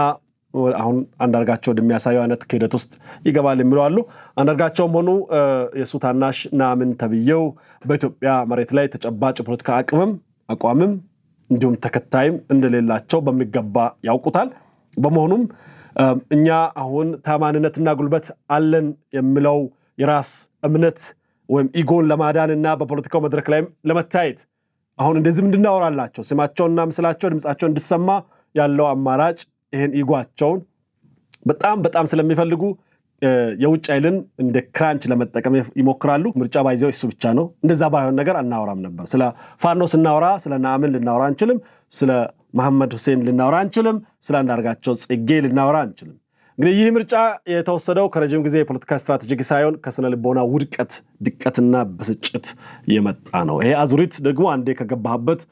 አሁን አንዳርጋቸው እንደሚያሳየው አይነት ክህደት ውስጥ ይገባል የሚሉ አሉ። አንዳርጋቸውም ሆኑ የሱ ታናሽ ናምን ተብየው በኢትዮጵያ መሬት ላይ ተጨባጭ ፖለቲካ አቅምም አቋምም እንዲሁም ተከታይም እንደሌላቸው በሚገባ ያውቁታል። በመሆኑም እኛ አሁን ታማኝነትና ጉልበት አለን የሚለው የራስ እምነት ወይም ኢጎን ለማዳንና በፖለቲካው መድረክ ላይ ለመታየት አሁን እንደዚህ እንድናወራላቸው ስማቸውና ምስላቸው ድምጻቸው እንዲሰማ ያለው አማራጭ ይሄን ኢጓቸውን በጣም ስለሚፈልጉ የውጭ ኃይልን እንደ ክራንች ለመጠቀም ይሞክራሉ። ምርጫ ባይዘው እሱ ብቻ ነው። እንደዛ ባይሆን ነገር አናወራም ነበር። ስለ ፋኖ ስናወራ ስለ ነአምን ልናወራ አንችልም። ስለ መሐመድ ሁሴን ልናወራ አንችልም። ስለ አንዳርጋቸው ጽጌ ልናወራ አንችልም። እንግዲህ ይህ ምርጫ የተወሰደው ከረጅም ጊዜ የፖለቲካ ስትራቴጂ ሳይሆን ከስነ ልቦና ውድቀት፣ ድቀትና ብስጭት የመጣ ነው። ይሄ አዙሪት ደግሞ አንዴ ከገባህበት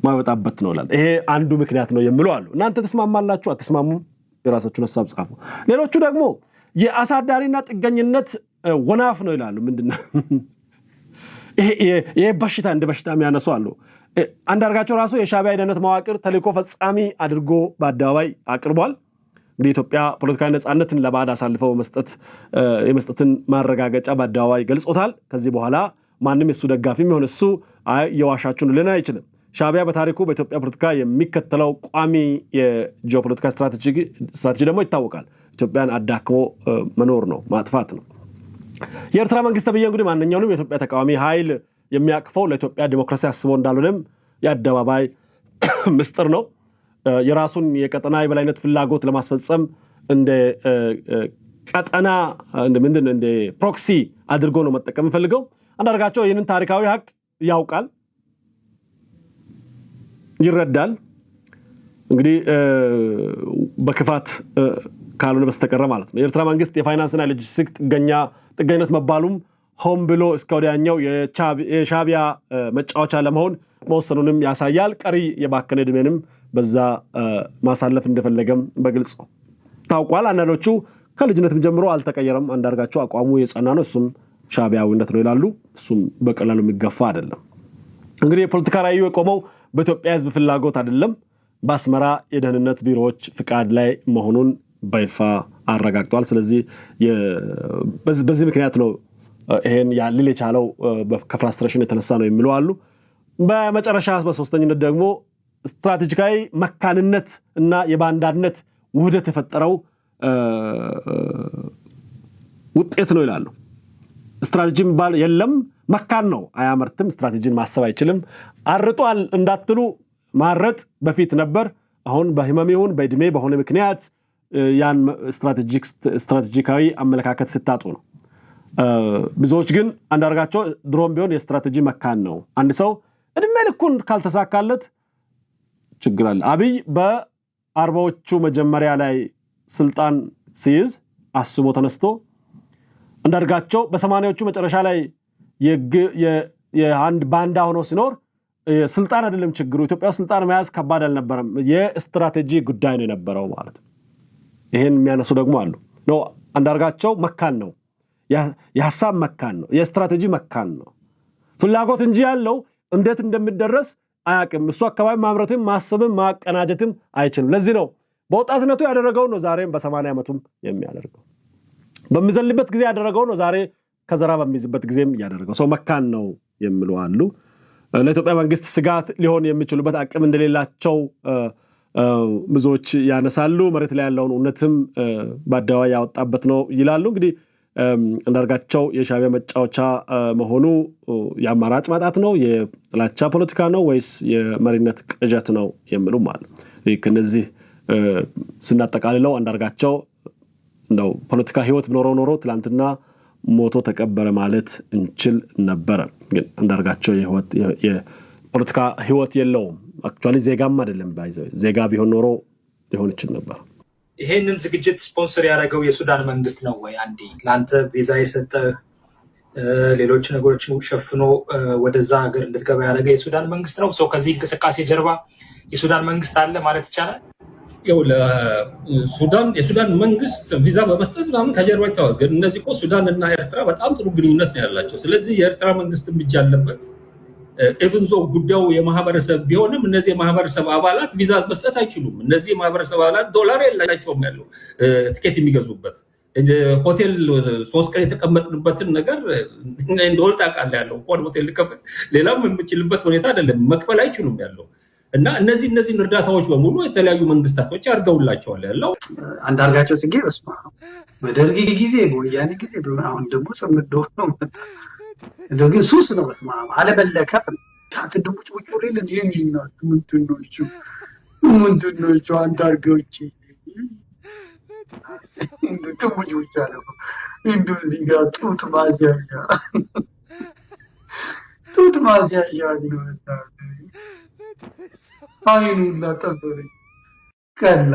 ማይወጣበት ነው ይላል። ይሄ አንዱ ምክንያት ነው የሚሉ አሉ። እናንተ ተስማማላችሁ አትስማሙም? የራሳችሁን ሐሳብ ጻፉ። ሌሎቹ ደግሞ የአሳዳሪና ጥገኝነት ወናፍ ነው ይላሉ። ምንድነው ይሄ በሽታ እንደ በሽታ የሚያነሱ አሉ። አንዳርጋቸው ራሱ የሻዕቢያ የደህንነት መዋቅር ተልዕኮ ፈጻሚ አድርጎ በአደባባይ አቅርቧል። እንግዲህ ኢትዮጵያ ፖለቲካዊ ነፃነትን ለባዕድ አሳልፈው የመስጠትን ማረጋገጫ በአደባባይ ገልጾታል። ከዚህ በኋላ ማንም የሱ ደጋፊ የሚሆን እሱ የዋሻችሁን ልን አይችልም። ሻዕቢያ በታሪኩ በኢትዮጵያ ፖለቲካ የሚከተለው ቋሚ የጂኦፖለቲካ ስትራቴጂ ደግሞ ይታወቃል። ኢትዮጵያን አዳክሞ መኖር ነው፣ ማጥፋት ነው። የኤርትራ መንግስት ተብዬ እንግዲህ ማንኛውንም የኢትዮጵያ ተቃዋሚ ኃይል የሚያቅፈው ለኢትዮጵያ ዲሞክራሲ አስቦ እንዳልሆነም የአደባባይ ምስጢር ነው። የራሱን የቀጠና የበላይነት ፍላጎት ለማስፈጸም እንደ ቀጠና እንደ ፕሮክሲ አድርጎ ነው መጠቀም ፈልገው። አንዳርጋቸው ይህንን ታሪካዊ ሀቅ ያውቃል፣ ይረዳል። እንግዲህ በክፋት ካልሆነ በስተቀረ ማለት ነው። የኤርትራ መንግስት የፋይናንስና ሎጂስቲክስ ጥገኝነት መባሉም ሆን ብሎ እስከ ወዲያኛው የሻዕቢያ መጫወቻ ለመሆን መወሰኑንም ያሳያል። ቀሪ የባከነ ዕድሜንም በዛ ማሳለፍ እንደፈለገም በግልጽ ታውቋል። አንዳንዶቹ ከልጅነትም ጀምሮ አልተቀየረም፣ አንዳርጋቸው አቋሙ የጸና ነው፣ እሱም ሻዕቢያዊነት ነው ይላሉ። እሱም በቀላሉ የሚገፋ አይደለም። እንግዲህ የፖለቲካ ራዕዩ የቆመው በኢትዮጵያ ሕዝብ ፍላጎት አይደለም፣ በአስመራ የደህንነት ቢሮዎች ፍቃድ ላይ መሆኑን በይፋ አረጋግጧል። ስለዚህ በዚህ ምክንያት ነው ይሄን ያልል የቻለው ከፍራስትሬሽን የተነሳ ነው የሚሉ አሉ። በመጨረሻ በሶስተኝነት ደግሞ ስትራቴጂካዊ መካንነት እና የባንዳነት ውህደት የፈጠረው ውጤት ነው ይላሉ። ስትራቴጂ የሚባል የለም፣ መካን ነው፣ አያመርትም፣ ስትራቴጂን ማሰብ አይችልም። አርጧል እንዳትሉ ማረጥ በፊት ነበር። አሁን በህመም ይሁን በእድሜ በሆነ ምክንያት ያን ስትራቴጂካዊ አመለካከት ስታጡ ነው። ብዙዎች ግን አንዳርጋቸው ድሮም ቢሆን የስትራቴጂ መካን ነው። አንድ ሰው እድሜ ልኩን ካልተሳካለት ችግር አለ። አብይ በ40ዎቹ መጀመሪያ ላይ ስልጣን ሲይዝ አስቦ ተነስቶ አንዳርጋቸው በ80ዎቹ መጨረሻ ላይ የአንድ ባንዳ ሆኖ ሲኖር ስልጣን አይደለም ችግሩ፣ ኢትዮጵያ ስልጣን መያዝ ከባድ አልነበረም፣ የስትራቴጂ ጉዳይ ነው የነበረው ማለት ነው። ይሄን የሚያነሱ ደግሞ አሉ። ነው አንዳርጋቸው መካን ነው፣ የሐሳብ መካን ነው፣ የስትራቴጂ መካን ነው። ፍላጎት እንጂ ያለው እንዴት እንደሚደረስ አያውቅም። እሱ አካባቢ ማምረትም ማሰብም ማቀናጀትም አይችልም። ለዚህ ነው በወጣትነቱ ያደረገው ነው ዛሬም በ80 ዓመቱም የሚያደርገው። በሚዘልበት ጊዜ ያደረገው ነው ዛሬ ከዘራ በሚይዝበት ጊዜም ያደረገው። ሰው መካን ነው የሚሉ አሉ። ለኢትዮጵያ መንግስት ስጋት ሊሆን የሚችሉበት አቅም እንደሌላቸው ብዙዎች ያነሳሉ። መሬት ላይ ያለውን እውነትም በአደባባይ ያወጣበት ነው ይላሉ። እንግዲህ አንዳርጋቸው የሻዕቢያ መጫወቻ መሆኑ የአማራጭ ማጣት ነው፣ የጥላቻ ፖለቲካ ነው ወይስ የመሪነት ቅዠት ነው የሚሉም አሉ። ከነዚህ ስናጠቃልለው አንዳርጋቸው እንደው ፖለቲካ ህይወት ኖሮ ትላንትና ሞቶ ተቀበረ ማለት እንችል ነበረ። ግን አንዳርጋቸው የፖለቲካ ህይወት የለውም። አክቹዋሊ ዜጋም አይደለም። ባይዘው ዜጋ ቢሆን ኖሮ ሊሆን ይችል ነበር። ይሄንን ዝግጅት ስፖንሰር ያደረገው የሱዳን መንግስት ነው ወይ? አንዴ ለአንተ ቪዛ የሰጠህ ሌሎች ነገሮችን ሸፍኖ ወደዛ ሀገር እንድትገባ ያደረገ የሱዳን መንግስት ነው? ሰው ከዚህ እንቅስቃሴ ጀርባ የሱዳን መንግስት አለ ማለት ይቻላል? የሱዳን መንግስት ቪዛ በመስጠት ምናምን ከጀርባ ይታወቅ። ግን እነዚህ እኮ ሱዳን እና ኤርትራ በጣም ጥሩ ግንኙነት ነው ያላቸው። ስለዚህ የኤርትራ መንግስት ብቻ አለበት ኢቭን ዞ ጉዳዩ የማህበረሰብ ቢሆንም እነዚህ የማህበረሰብ አባላት ቪዛ መስጠት አይችሉም። እነዚህ የማህበረሰብ አባላት ዶላር የላቸውም ያለው ትኬት የሚገዙበት ሆቴል 3 ቀን የተቀመጥንበትን ነገር እንደወል ታውቃለህ ያለው ሆቴል ልከፍል ሌላም የምችልበት ሁኔታ አይደለም፣ መክፈል አይችሉም ያለው እና እነዚህን እርዳታዎች በሙሉ የተለያዩ መንግስታቶች አድርገውላቸዋል ያለው። አንዳርጋቸው ጽጌ በስመ አብ በደርግ ጊዜ በወያኔ ጊዜ አሁን ደግሞ ጽምዶ ነው እንደው ግን ሱስ ነው በስመ አብ አለበለከፍ ታትድሙጭ ውጭ ወሬልን የሚናት ምንድነው አንዳርጋዎች እንዱ ትሙጭ ውጭ አለ እንዱ እዚህ ጋር ጡት ማስያዣ ነው አይኑ ለጠበረ ከላ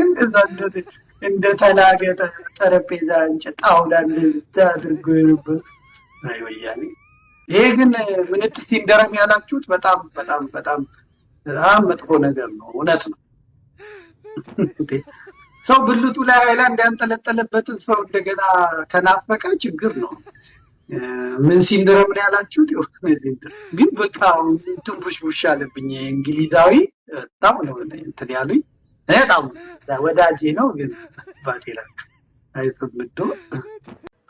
እንደዛ እንደ ተላገጠ ጠረጴዛ እንጨት ጣውላ አድርጎ ነበር ወያኔ። ይሄ ግን ምንት ሲንደረም ያላችሁት በጣም በጣም በጣም በጣም መጥፎ ነገር ነው። እውነት ነው። ሰው ብልቱ ላይ ሃይላንድ ያንጠለጠለበትን ሰው እንደገና ከናፈቀ ችግር ነው። ምን ሲንደረም ነው ያላችሁት? ግን በቃ ትንቡሽ ቡሽ አለብኝ እንግሊዛዊ በጣም ነው እንትን ያሉኝ። በጣም ወዳጄ ነው ግን ባቴላ አይሰምዶ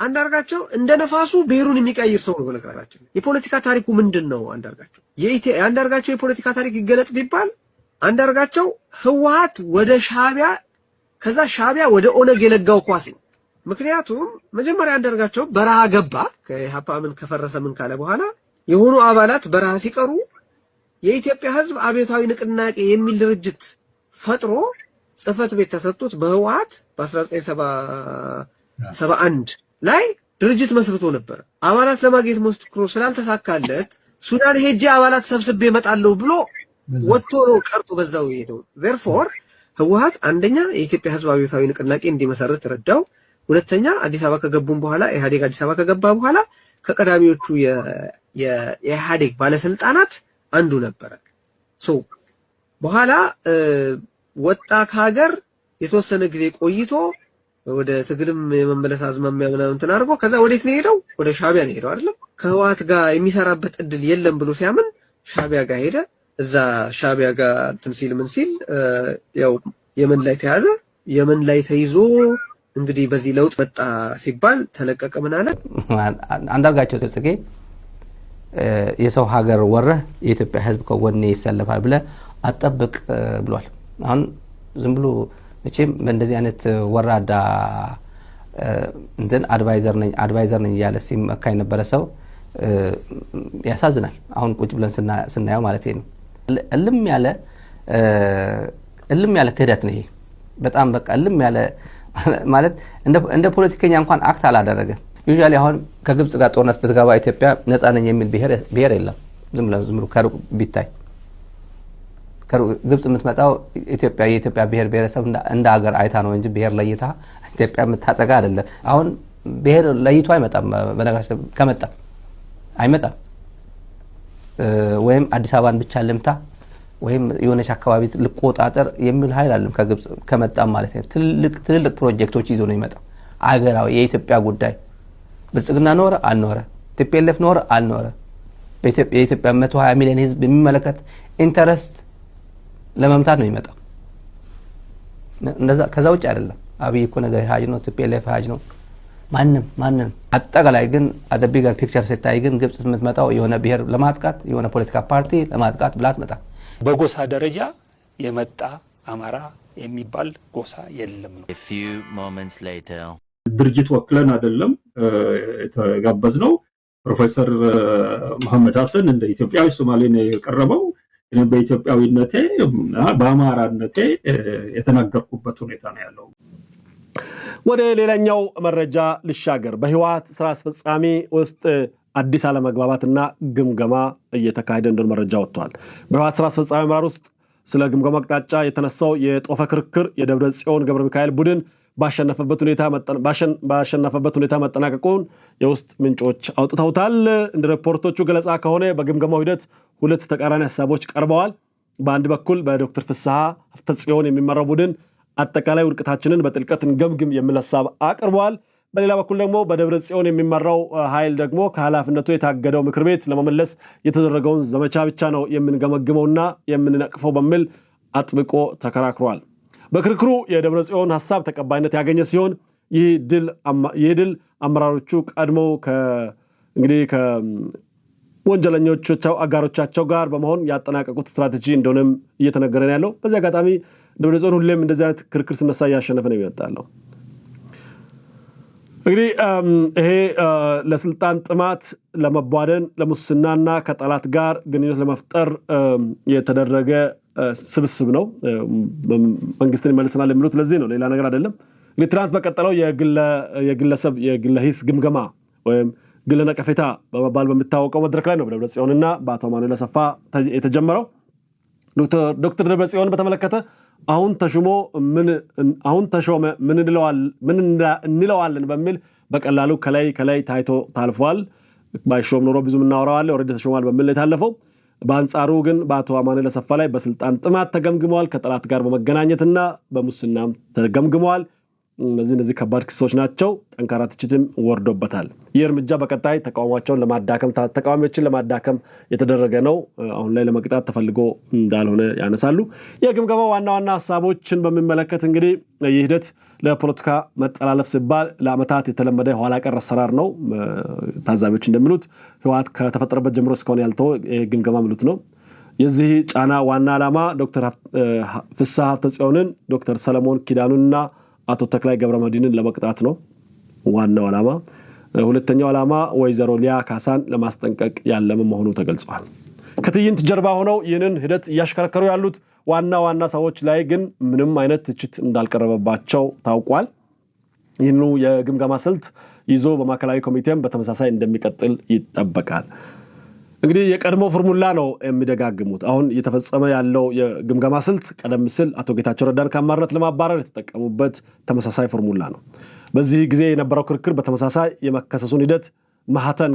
አንዳርጋቸው እንደ ነፋሱ ብሔሩን የሚቀይር ሰው ነው። በነገራችን የፖለቲካ ታሪኩ ምንድነው? አንዳርጋቸው የፖለቲካ ታሪክ ይገለጥ ቢባል አንዳርጋቸው ህወሓት ወደ ሻዕቢያ ከዛ ሻዕቢያ ወደ ኦነግ የለጋው ኳስ ነው። ምክንያቱም መጀመሪያ አንዳርጋቸው በረሃ ገባ። ከኢህአፓ ምን ከፈረሰ ምን ካለ በኋላ የሆኑ አባላት በረሃ ሲቀሩ የኢትዮጵያ ህዝብ አብዮታዊ ንቅናቄ የሚል ድርጅት ፈጥሮ ጽህፈት ቤት ተሰጥቶት በህወሓት በ1971 ላይ ድርጅት መስርቶ ነበር። አባላት ለማግኘት ሞክሮ ስላልተሳካለት ሱዳን ሄጄ አባላት ሰብስቤ እመጣለሁ ብሎ ወጥቶ ነው ቀርቶ በዛው ይሄው። therefore ህወሓት አንደኛ የኢትዮጵያ ህዝብ አብዮታዊ ንቅናቄ እንዲመሰረት ረዳው። ሁለተኛ አዲስ አበባ ከገቡም በኋላ ኢህአዴግ አዲስ አበባ ከገባ በኋላ ከቀዳሚዎቹ የኢህአዴግ ባለስልጣናት አንዱ ነበረ። በኋላ ወጣ ከሀገር የተወሰነ ጊዜ ቆይቶ ወደ ትግልም የመመለስ አዝማሚያ ምናምን እንትን አድርጎ ከዛ ወዴት ነው ሄደው? ወደ ሻዕቢያ ነው ሄደው አይደለም። ከህወሓት ጋር የሚሰራበት እድል የለም ብሎ ሲያምን ሻዕቢያ ጋር ሄደ። እዛ ሻዕቢያ ጋር እንትን ሲል ምን ሲል ያው የመን ላይ ተያዘ። የመን ላይ ተይዞ እንግዲህ በዚህ ለውጥ መጣ ሲባል ተለቀቀ። ምን አለ አንዳርጋቸው ጽጌ የሰው ሀገር ወረህ የኢትዮጵያ ህዝብ ከወኔ ይሰለፋል ብለ አጠብቅ ብሏል። አሁን ዝም ብሎ መቼም በእንደዚህ አይነት ወራዳ እንትን አድቫይዘር ነኝ እያለ ሲመካ የነበረ ሰው ያሳዝናል። አሁን ቁጭ ብለን ስናየው ማለት ነው እልም ያለ ክህደት ነው ይሄ። በጣም በቃ እልም ያለ ማለት እንደ ፖለቲከኛ እንኳን አክት አላደረገ። ዩዥዋሊ አሁን ከግብጽ ጋር ጦርነት ብትገባ ኢትዮጵያ ነፃ ነኝ የሚል ብሔር የለም። ዝም ብሎ ከሩቅ ቢታይ ግብጽ የምትመጣው የኢትዮጵያ ብሔረሰብ እንደ ሀገር አይታ ነው እንጂ ብሔር ለይታ ኢትዮጵያ የምታጠቃ አይደለም። አሁን ብሔር ለይቶ አይመጣም። በነገራችን ከመጣ አይመጣም። ወይም አዲስ አበባን ብቻ ልምታ ወይም የሆነች አካባቢ ልቆጣጠር የሚል ኃይል አለም ከግብጽ ከመጣ ማለት ነው። ትልልቅ ፕሮጀክቶች ይዞ ነው ይመጣ። አገራዊ የኢትዮጵያ ጉዳይ ብልጽግና ኖረ አልኖረ ቲፒኤልኤፍ ኖረ አልኖረ የኢትዮጵያ 120 ሚሊዮን ህዝብ የሚመለከት ኢንተረስት ለመምታት ነው ይመጣ። እንደዛ ከዛ ውጭ አይደለም። አብይ እኮ ነገር ሀጅ ነው፣ ቲፒኤልኤፍ ሀጅ ነው። ማንንም አጠቃላይ ግን አደ ቢገር ፒክቸር ሲታይ ግን ግብጽ የምትመጣው የሆነ ብሔር ለማጥቃት የሆነ ፖለቲካ ፓርቲ ለማጥቃት ብላት መጣ። በጎሳ ደረጃ የመጣ አማራ የሚባል ጎሳ የለም ነው። ድርጅት ወክለን አይደለም የተጋበዝነው። ፕሮፌሰር መሐመድ ሐሰን እንደ ኢትዮጵያዊ ሶማሌ ነው የቀረበው። በኢትዮጵያዊነቴ በአማራነቴ የተናገርኩበት ሁኔታ ነው ያለው። ወደ ሌላኛው መረጃ ልሻገር። በህወሓት ስራ አስፈጻሚ ውስጥ አዲስ አለመግባባትና ግምገማ እየተካሄደ እንደሆነ መረጃ ወጥቷል። በህወሓት ስራ አስፈጻሚ አመራር ውስጥ ስለ ግምገማ አቅጣጫ የተነሳው የጦፈ ክርክር የደብረጽዮን ገብረ ሚካኤል ቡድን ባሸነፈበት ሁኔታ መጠናቀቁን የውስጥ ምንጮች አውጥተውታል። እንደ ሪፖርቶቹ ገለጻ ከሆነ በግምገማው ሂደት ሁለት ተቃራኒ ሐሳቦች ቀርበዋል። በአንድ በኩል በዶክተር ፍስሐ ሀብተጽዮን የሚመራው ቡድን አጠቃላይ ውድቀታችንን በጥልቀት እንገምግም የሚል ሐሳብ አቅርበዋል። በሌላ በኩል ደግሞ በደብረጽዮን የሚመራው ኃይል ደግሞ ከኃላፊነቱ የታገደው ምክር ቤት ለመመለስ የተደረገውን ዘመቻ ብቻ ነው የምንገመግመውና የምንነቅፈው በሚል አጥብቆ ተከራክሯል። በክርክሩ የደብረጽዮን ሐሳብ ተቀባይነት ያገኘ ሲሆን ይህ ድል አመራሮቹ ቀድሞ እንግዲህ ከወንጀለኞቻቸው አጋሮቻቸው ጋር በመሆን ያጠናቀቁት ስትራቴጂ እንደሆነም እየተነገረ ነው ያለው። በዚህ አጋጣሚ ደብረጽዮን ሁሌም እንደዚህ አይነት ክርክር ሲነሳ እያሸነፈ ነው የሚወጣለው። እንግዲህ ይሄ ለስልጣን ጥማት፣ ለመቧደን፣ ለሙስናና ከጠላት ጋር ግንኙነት ለመፍጠር የተደረገ ስብስብ ነው። መንግስትን ይመልሰናል የሚሉት ለዚህ ነው፣ ሌላ ነገር አይደለም። እንግዲህ ትናንት በቀጠለው የግለሰብ የግለ ሂስ ግምገማ ወይም ግለ ነቀፌታ በመባል በሚታወቀው መድረክ ላይ ነው በደብረጽዮንና በአቶ አማኑኤል አሰፋ የተጀመረው። ዶክተር ደብረጽዮን በተመለከተ አሁን ተሾመ ምን እንለዋለን በሚል በቀላሉ ከላይ ታይቶ ታልፏል። ባይሾም ኖሮ ብዙ እናወራዋለን፣ ኦልሬዲ ተሾሟል በሚል የታለፈው። በአንጻሩ ግን በአቶ አማኑኤል አሰፋ ላይ በስልጣን ጥማት ተገምግመዋል፣ ከጠላት ጋር በመገናኘትና በሙስናም ተገምግመዋል። እነዚህ ከባድ ክሶች ናቸው። ጠንካራ ትችትም ወርዶበታል። ይህ እርምጃ በቀጣይ ተቃዋሚዎችን ለማዳከም የተደረገ ነው። አሁን ላይ ለመቅጣት ተፈልጎ እንዳልሆነ ያነሳሉ። የግምገማው ዋና ሀሳቦችን በሚመለከት እንግዲህ ይህ ሂደት ለፖለቲካ መጠላለፍ ሲባል ለዓመታት የተለመደ ኋላ ቀር አሰራር ነው። ታዛቢዎች እንደሚሉት ህወሓት ከተፈጠረበት ጀምሮ እስካሁን ያልተው ግምገማ ሚሉት ነው። የዚህ ጫና ዋና ዓላማ ዶክተር ፍስሐ ሀብተጽዮንን፣ ዶክተር ሰለሞን ኪዳኑንና አቶ ተክላይ ገብረመድህንን ለመቅጣት ነው ዋናው ዓላማ። ሁለተኛው ዓላማ ወይዘሮ ሊያ ካሳን ለማስጠንቀቅ ያለመ መሆኑ ተገልጿል። ከትዕይንት ጀርባ ሆነው ይህንን ሂደት እያሽከረከሩ ያሉት ዋና ሰዎች ላይ ግን ምንም አይነት ትችት እንዳልቀረበባቸው ታውቋል። ይህኑ የግምገማ ስልት ይዞ በማዕከላዊ ኮሚቴም በተመሳሳይ እንደሚቀጥል ይጠበቃል። እንግዲህ የቀድሞ ፎርሙላ ነው የሚደጋግሙት። አሁን እየተፈጸመ ያለው የግምገማ ስልት ቀደም ሲል አቶ ጌታቸው ረዳን ከአመራርነት ለማባረር የተጠቀሙበት ተመሳሳይ ፎርሙላ ነው። በዚህ ጊዜ የነበረው ክርክር በተመሳሳይ የመከሰሱን ሂደት ማህተን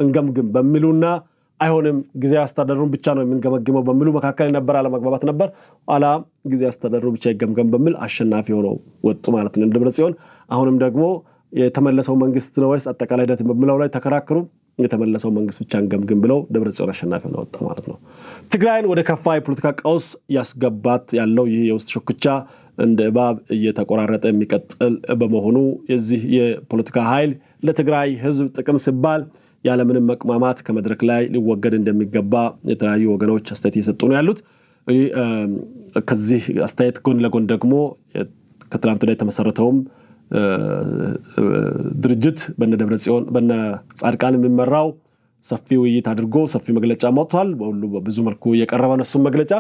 እንገምግም በሚሉና አይሆንም ጊዜያዊ አስተዳደሩን ብቻ ነው የምንገመግመው በሚሉ መካከል የነበረ አለመግባባት ነበር። ኋላ ጊዜያዊ አስተዳደሩ ብቻ ይገምገም በሚል አሸናፊ ሆነው ወጡ ማለት ነው ደብረጽዮን። አሁንም ደግሞ የተመለሰው መንግስት ነው ወይስ አጠቃላይ ሂደት በሚለው ላይ ተከራከሩ። የተመለሰው መንግስት ብቻ እንገምግም ብለው ደብረጽዮን አሸናፊ ሆነው ወጣ ማለት ነው። ትግራይን ወደ ከፋ የፖለቲካ ቀውስ ያስገባት ያለው ይህ የውስጥ ሽኩቻ እንደ እባብ እየተቆራረጠ የሚቀጥል በመሆኑ የዚህ የፖለቲካ ኃይል ለትግራይ ህዝብ ጥቅም ሲባል ያለምንም መቅማማት ከመድረክ ላይ ሊወገድ እንደሚገባ የተለያዩ ወገኖች አስተያየት እየሰጡ ነው ያሉት። ከዚህ አስተያየት ጎን ለጎን ደግሞ ከትላንቱ ላይ የተመሰረተውም ድርጅት በነ ደብረጽዮን በነ ጻድቃን የሚመራው ሰፊ ውይይት አድርጎ ሰፊ መግለጫ ማውጥቷል። በሁሉ በብዙ መልኩ የቀረበ ነው እሱም መግለጫ።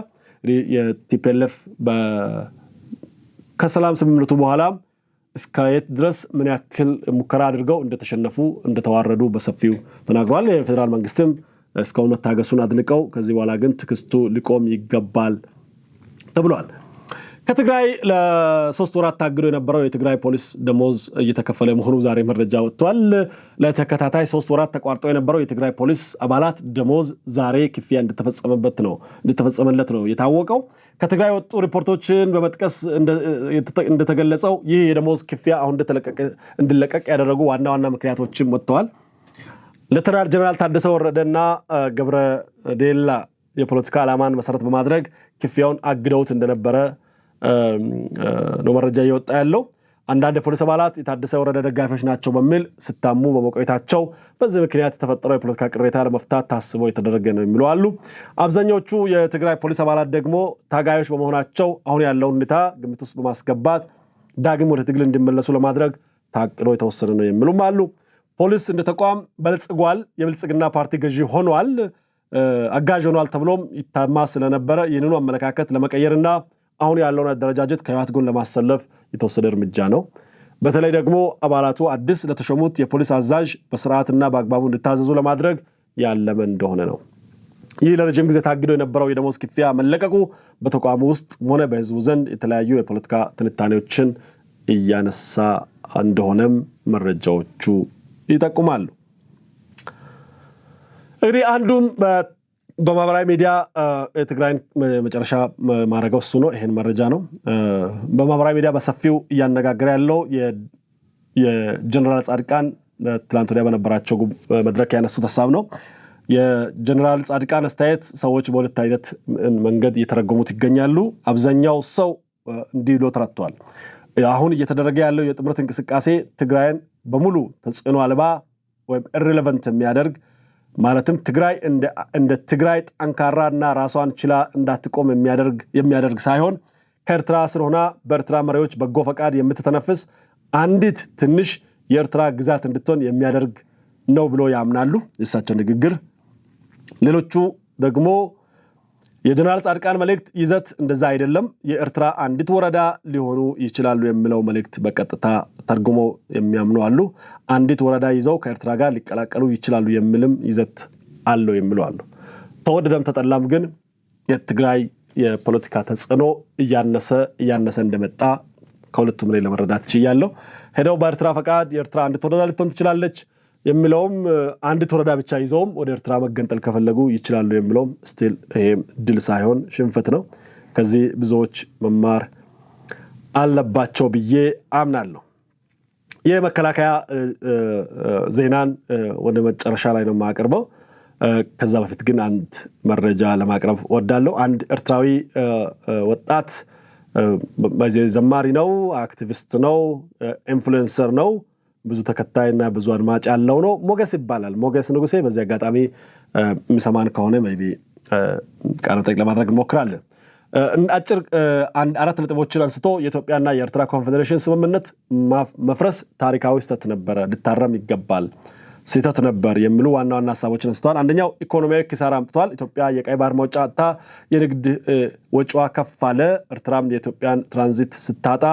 የቲፒኤልኤፍ ከሰላም ስምምነቱ በኋላ እስከየት ድረስ ምን ያክል ሙከራ አድርገው እንደተሸነፉ እንደተዋረዱ በሰፊው ተናግሯል። የፌዴራል መንግስትም እስካሁን መታገሱን አድንቀው ከዚህ በኋላ ግን ትዕግስቱ ሊቆም ይገባል ተብሏል። ከትግራይ ለ3 ወራት ታግዶ የነበረው የትግራይ ፖሊስ ደሞዝ እየተከፈለ መሆኑ ዛሬ መረጃ ወጥቷል። ለተከታታይ 3 ወራት ተቋርጦ የነበረው የትግራይ ፖሊስ አባላት ደሞዝ ዛሬ ክፍያ እንደተፈጸመለት ነው የታወቀው። ከትግራይ ወጡ ሪፖርቶችን በመጥቀስ እንደተገለጸው ይህ የደሞዝ ክፍያ አሁን እንዲለቀቅ ያደረጉ ዋና ምክንያቶችም ወጥተዋል። ሌተናል ጀነራል ታደሰ ወረደና ገብረ ዴላ የፖለቲካ ዓላማን መሰረት በማድረግ ክፍያውን አግደውት እንደነበረ ነው መረጃ እየወጣ ያለው። አንዳንድ የፖሊስ አባላት የታደሰ ወረደ ደጋፊዎች ናቸው በሚል ስታሙ በመቆየታቸው በዚህ ምክንያት የተፈጠረው የፖለቲካ ቅሬታ ለመፍታት ታስበው የተደረገ ነው የሚሉ አሉ። አብዛኞቹ የትግራይ ፖሊስ አባላት ደግሞ ታጋዮች በመሆናቸው አሁን ያለውን ሁኔታ ግምት ውስጥ በማስገባት ዳግም ወደ ትግል እንዲመለሱ ለማድረግ ታቅዶ የተወሰነ ነው የሚሉም አሉ። ፖሊስ እንደ ተቋም በልጽጓል፣ የብልጽግና ፓርቲ ገዢ ሆኗል፣ አጋዥ ሆኗል ተብሎም ይታማ ስለነበረ ይህንኑ አመለካከት ለመቀየርና አሁን ያለውን አደረጃጀት ከህወሓት ጎን ለማሰለፍ የተወሰደ እርምጃ ነው። በተለይ ደግሞ አባላቱ አዲስ ለተሾሙት የፖሊስ አዛዥ በስርዓትና በአግባቡ እንዲታዘዙ ለማድረግ ያለመ እንደሆነ ነው። ይህ ለረጅም ጊዜ ታግዶ የነበረው የደሞዝ ክፍያ መለቀቁ በተቋሙ ውስጥ ሆነ በህዝቡ ዘንድ የተለያዩ የፖለቲካ ትንታኔዎችን እያነሳ እንደሆነም መረጃዎቹ ይጠቁማሉ። እንግዲህ አንዱም በማህበራዊ ሚዲያ የትግራይን መጨረሻ ማድረገው እሱ ነው። ይሄን መረጃ ነው በማህበራዊ ሚዲያ በሰፊው እያነጋገረ ያለው የጀነራል ጻድቃን ትላንት ወዲያ በነበራቸው መድረክ ያነሱት ሀሳብ ነው። የጀነራል ጻድቃን አስተያየት ሰዎች በሁለት አይነት መንገድ እየተረጎሙት ይገኛሉ። አብዛኛው ሰው እንዲህ ብሎ ተረድቷል። አሁን እየተደረገ ያለው የጥምረት እንቅስቃሴ ትግራይን በሙሉ ተጽዕኖ አልባ ወይም ኢሬሌቫንት የሚያደርግ ማለትም ትግራይ እንደ ትግራይ ጠንካራና ራሷን ችላ እንዳትቆም የሚያደርግ ሳይሆን ከኤርትራ ስር ሆና በኤርትራ መሪዎች በጎ ፈቃድ የምትተነፍስ አንዲት ትንሽ የኤርትራ ግዛት እንድትሆን የሚያደርግ ነው ብሎ ያምናሉ። የእሳቸው ንግግር። ሌሎቹ ደግሞ የጀነራል ጻድቃን መልእክት ይዘት እንደዛ አይደለም፣ የኤርትራ አንዲት ወረዳ ሊሆኑ ይችላሉ የሚለው መልእክት በቀጥታ ተርጉሞ የሚያምኑ አሉ። አንዲት ወረዳ ይዘው ከኤርትራ ጋር ሊቀላቀሉ ይችላሉ የሚልም ይዘት አለው የሚሉ አሉ። ተወደደም ተጠላም ግን የትግራይ የፖለቲካ ተጽዕኖ እያነሰ እንደመጣ ከሁለቱም ላይ ለመረዳት ችያለሁ። ሄደው በኤርትራ ፈቃድ የኤርትራ አንዲት ወረዳ ልትሆን ትችላለች የሚለውም አንዲት ወረዳ ብቻ ይዘውም ወደ ኤርትራ መገንጠል ከፈለጉ ይችላሉ የሚለውም ስቲል ይሄም ድል ሳይሆን ሽንፈት ነው። ከዚህ ብዙዎች መማር አለባቸው ብዬ አምናለሁ። የመከላከያ ዜናን ወደ መጨረሻ ላይ ነው የማቀርበው። ከዛ በፊት ግን አንድ መረጃ ለማቅረብ ወዳለሁ። አንድ ኤርትራዊ ወጣት ዘማሪ ነው፣ አክቲቪስት ነው፣ ኢንፍሉዌንሰር ነው፣ ብዙ ተከታይና ብዙ አድማጭ ያለው ነው። ሞገስ ይባላል። ሞገስ ንጉሴ። በዚህ አጋጣሚ የሚሰማን ከሆነ ሜይ ቢ ቃለ መጠይቅ ለማድረግ እንሞክራለን። አጭር አራት ነጥቦችን አንስቶ የኢትዮጵያና የኤርትራ ኮንፌዴሬሽን ስምምነት መፍረስ ታሪካዊ ስህተት ነበረ፣ ሊታረም ይገባል፣ ስህተት ነበር የሚሉ ዋና ዋና ሀሳቦችን አንስተዋል። አንደኛው ኢኮኖሚያዊ ኪሳራ አምጥቷል። ኢትዮጵያ የቀይ ባህር መውጫ አጥታ የንግድ ወጪዋ ከፍ አለ። ኤርትራም የኢትዮጵያን ትራንዚት ስታጣ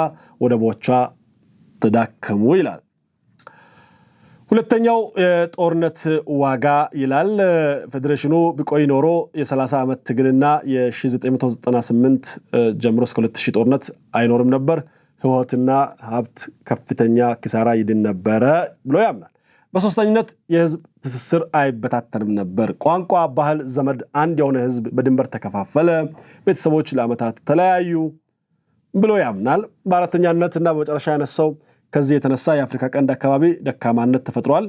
ወደቦቿ ተዳከሙ ይላል። ሁለተኛው የጦርነት ዋጋ ይላል። ፌዴሬሽኑ ቢቆይ ኖሮ የ30 ዓመት ትግልና የ1998 ጀምሮ እስከ 2000 ጦርነት አይኖርም ነበር። ህይወትና ሀብት ከፍተኛ ኪሳራ ይድን ነበረ ብሎ ያምናል። በሶስተኝነት የህዝብ ትስስር አይበታተንም ነበር። ቋንቋ፣ ባህል፣ ዘመድ አንድ የሆነ ህዝብ በድንበር ተከፋፈለ፣ ቤተሰቦች ለዓመታት ተለያዩ ብሎ ያምናል። በአራተኛነት እና በመጨረሻ ያነሳው ከዚህ የተነሳ የአፍሪካ ቀንድ አካባቢ ደካማነት ተፈጥሯል።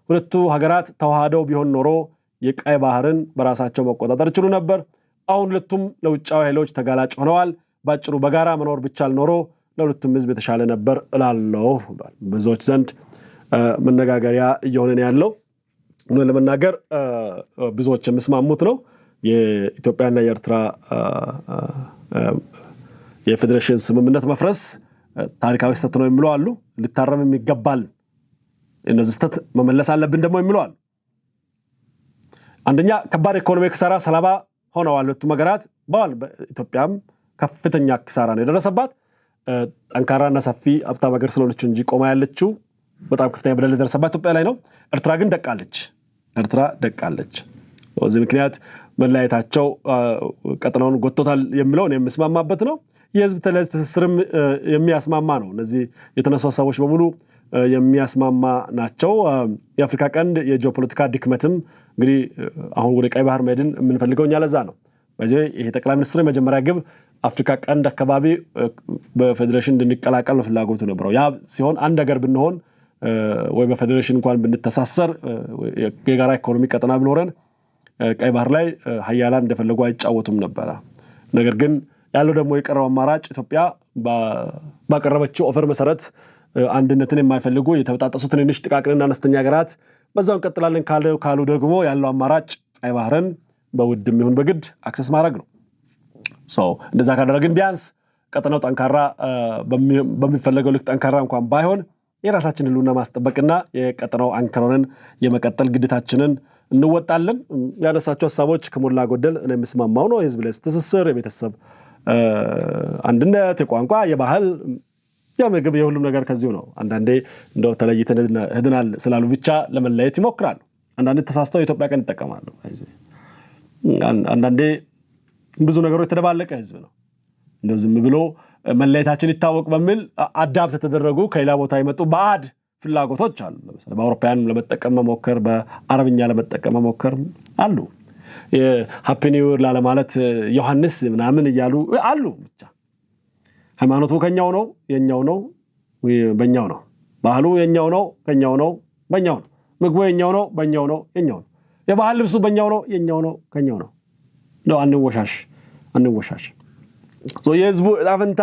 ሁለቱ ሀገራት ተዋህደው ቢሆን ኖሮ የቀይ ባህርን በራሳቸው መቆጣጠር ይችሉ ነበር። አሁን ሁለቱም ለውጫዊ ኃይሎች ተጋላጭ ሆነዋል። ባጭሩ በጋራ መኖር ቢቻል ኖሮ ለሁለቱም ህዝብ የተሻለ ነበር እላለሁ ብሏል። ብዙዎች ዘንድ መነጋገሪያ እየሆነ ያለው ለመናገር ብዙዎች የሚስማሙት ነው። የኢትዮጵያና የኤርትራ የፌዴሬሽን ስምምነት መፍረስ ታሪካዊ ስህተት ነው የሚሉ አሉ። ሊታረም የሚገባል፣ እነዚህ ስህተት መመለስ አለብን ደግሞ የሚሉ አሉ። አንደኛ ከባድ ኢኮኖሚ ኪሳራ ሰለባ ሆነዋል ሁለቱም ሀገራት። በኢትዮጵያም ከፍተኛ ኪሳራ ነው የደረሰባት። ጠንካራና ሰፊ ሀብታም ሀገር ስለሆነች እንጂ ቆማ ያለችው በጣም ከፍተኛ በደል የደረሰባት ኢትዮጵያ ላይ ነው። ኤርትራ ግን ደቃለች። በዚህ ምክንያት መለያየታቸው ቀጠናውን ጎቶታል የሚለው እኔ የምስማማበት ነው። የህዝብ ለህዝብ ትስስርም የሚያስማማ ነው። እነዚህ የተነሱ ሀሳቦች በሙሉ የሚያስማማ ናቸው። የአፍሪካ ቀንድ የጂኦፖለቲካ ድክመትም እንግዲህ አሁን ወደ ቀይ ባህር መሄድን የምንፈልገው እኛ ለዛ ነው። በዚህ ይሄ ጠቅላይ ሚኒስትሩ የመጀመሪያ ግብ አፍሪካ ቀንድ አካባቢ በፌዴሬሽን እንድንቀላቀል ነው ፍላጎቱ ነበረው። ያ ሲሆን አንድ ሀገር ብንሆን ወይ በፌዴሬሽን እንኳን ብንተሳሰር የጋራ ኢኮኖሚ ቀጠና ብኖረን ቀይ ባህር ላይ ሀያላን እንደፈለጉ አይጫወቱም ነበረ። ነገር ግን ያለው ደግሞ የቀረው አማራጭ ኢትዮጵያ ባቀረበችው ኦፈር መሰረት አንድነትን የማይፈልጉ የተበጣጠሱ ትንንሽ ጥቃቅንና አነስተኛ ሀገራት በዛው እንቀጥላለን ካሉ ደግሞ ያለው አማራጭ ቀይ ባህርን በውድም ይሁን በግድ አክሰስ ማድረግ ነው። እንደዛ ካደረግን ቢያንስ ቀጠናው ጠንካራ በሚፈለገው ልክ ጠንካራ እንኳን ባይሆን የራሳችን ህልውና ማስጠበቅና የቀጠናው አንከር ሆነን የመቀጠል ግዴታችንን እንወጣለን። ያነሳቸው ሀሳቦች ከሞላ ጎደል እኔ የምስማማው ነው። የህዝብ ለህዝብ ትስስር፣ የቤተሰብ አንድነት፣ የቋንቋ፣ የባህል፣ የምግብ፣ የሁሉም ነገር ከዚሁ ነው። አንዳንዴ እንደው ተለይተን ህድናል ስላሉ ብቻ ለመለየት ይሞክራሉ። አንዳንዴ ተሳስተው የኢትዮጵያ ቀን ይጠቀማሉ። አንዳንዴ ብዙ ነገሮች የተደባለቀ ህዝብ ነው። እንደው ዝም ብሎ መለየታችን ይታወቅ በሚል አዳፕት የተደረጉ ከሌላ ቦታ የመጡ ባዕድ ፍላጎቶች አሉ። ለምሳሌ በአውሮፓውያን ለመጠቀም መሞከር፣ በአረብኛ ለመጠቀም መሞከር አሉ። ሃፒ ኒው ይር ላለማለት ዮሐንስ ምናምን እያሉ አሉ። ብቻ ሃይማኖቱ ከኛው ነው፣ የኛው ነው፣ በእኛው ነው። ባህሉ የኛው ነው፣ ከኛው ነው፣ በእኛው ነው። ምግቡ የኛው ነው፣ በእኛው ነው፣ የኛው ነው። የባህል ልብሱ በእኛው ነው፣ የኛው ነው፣ ከኛው ነው። አንወሻሽ። የህዝቡ ዕጣ ፈንታ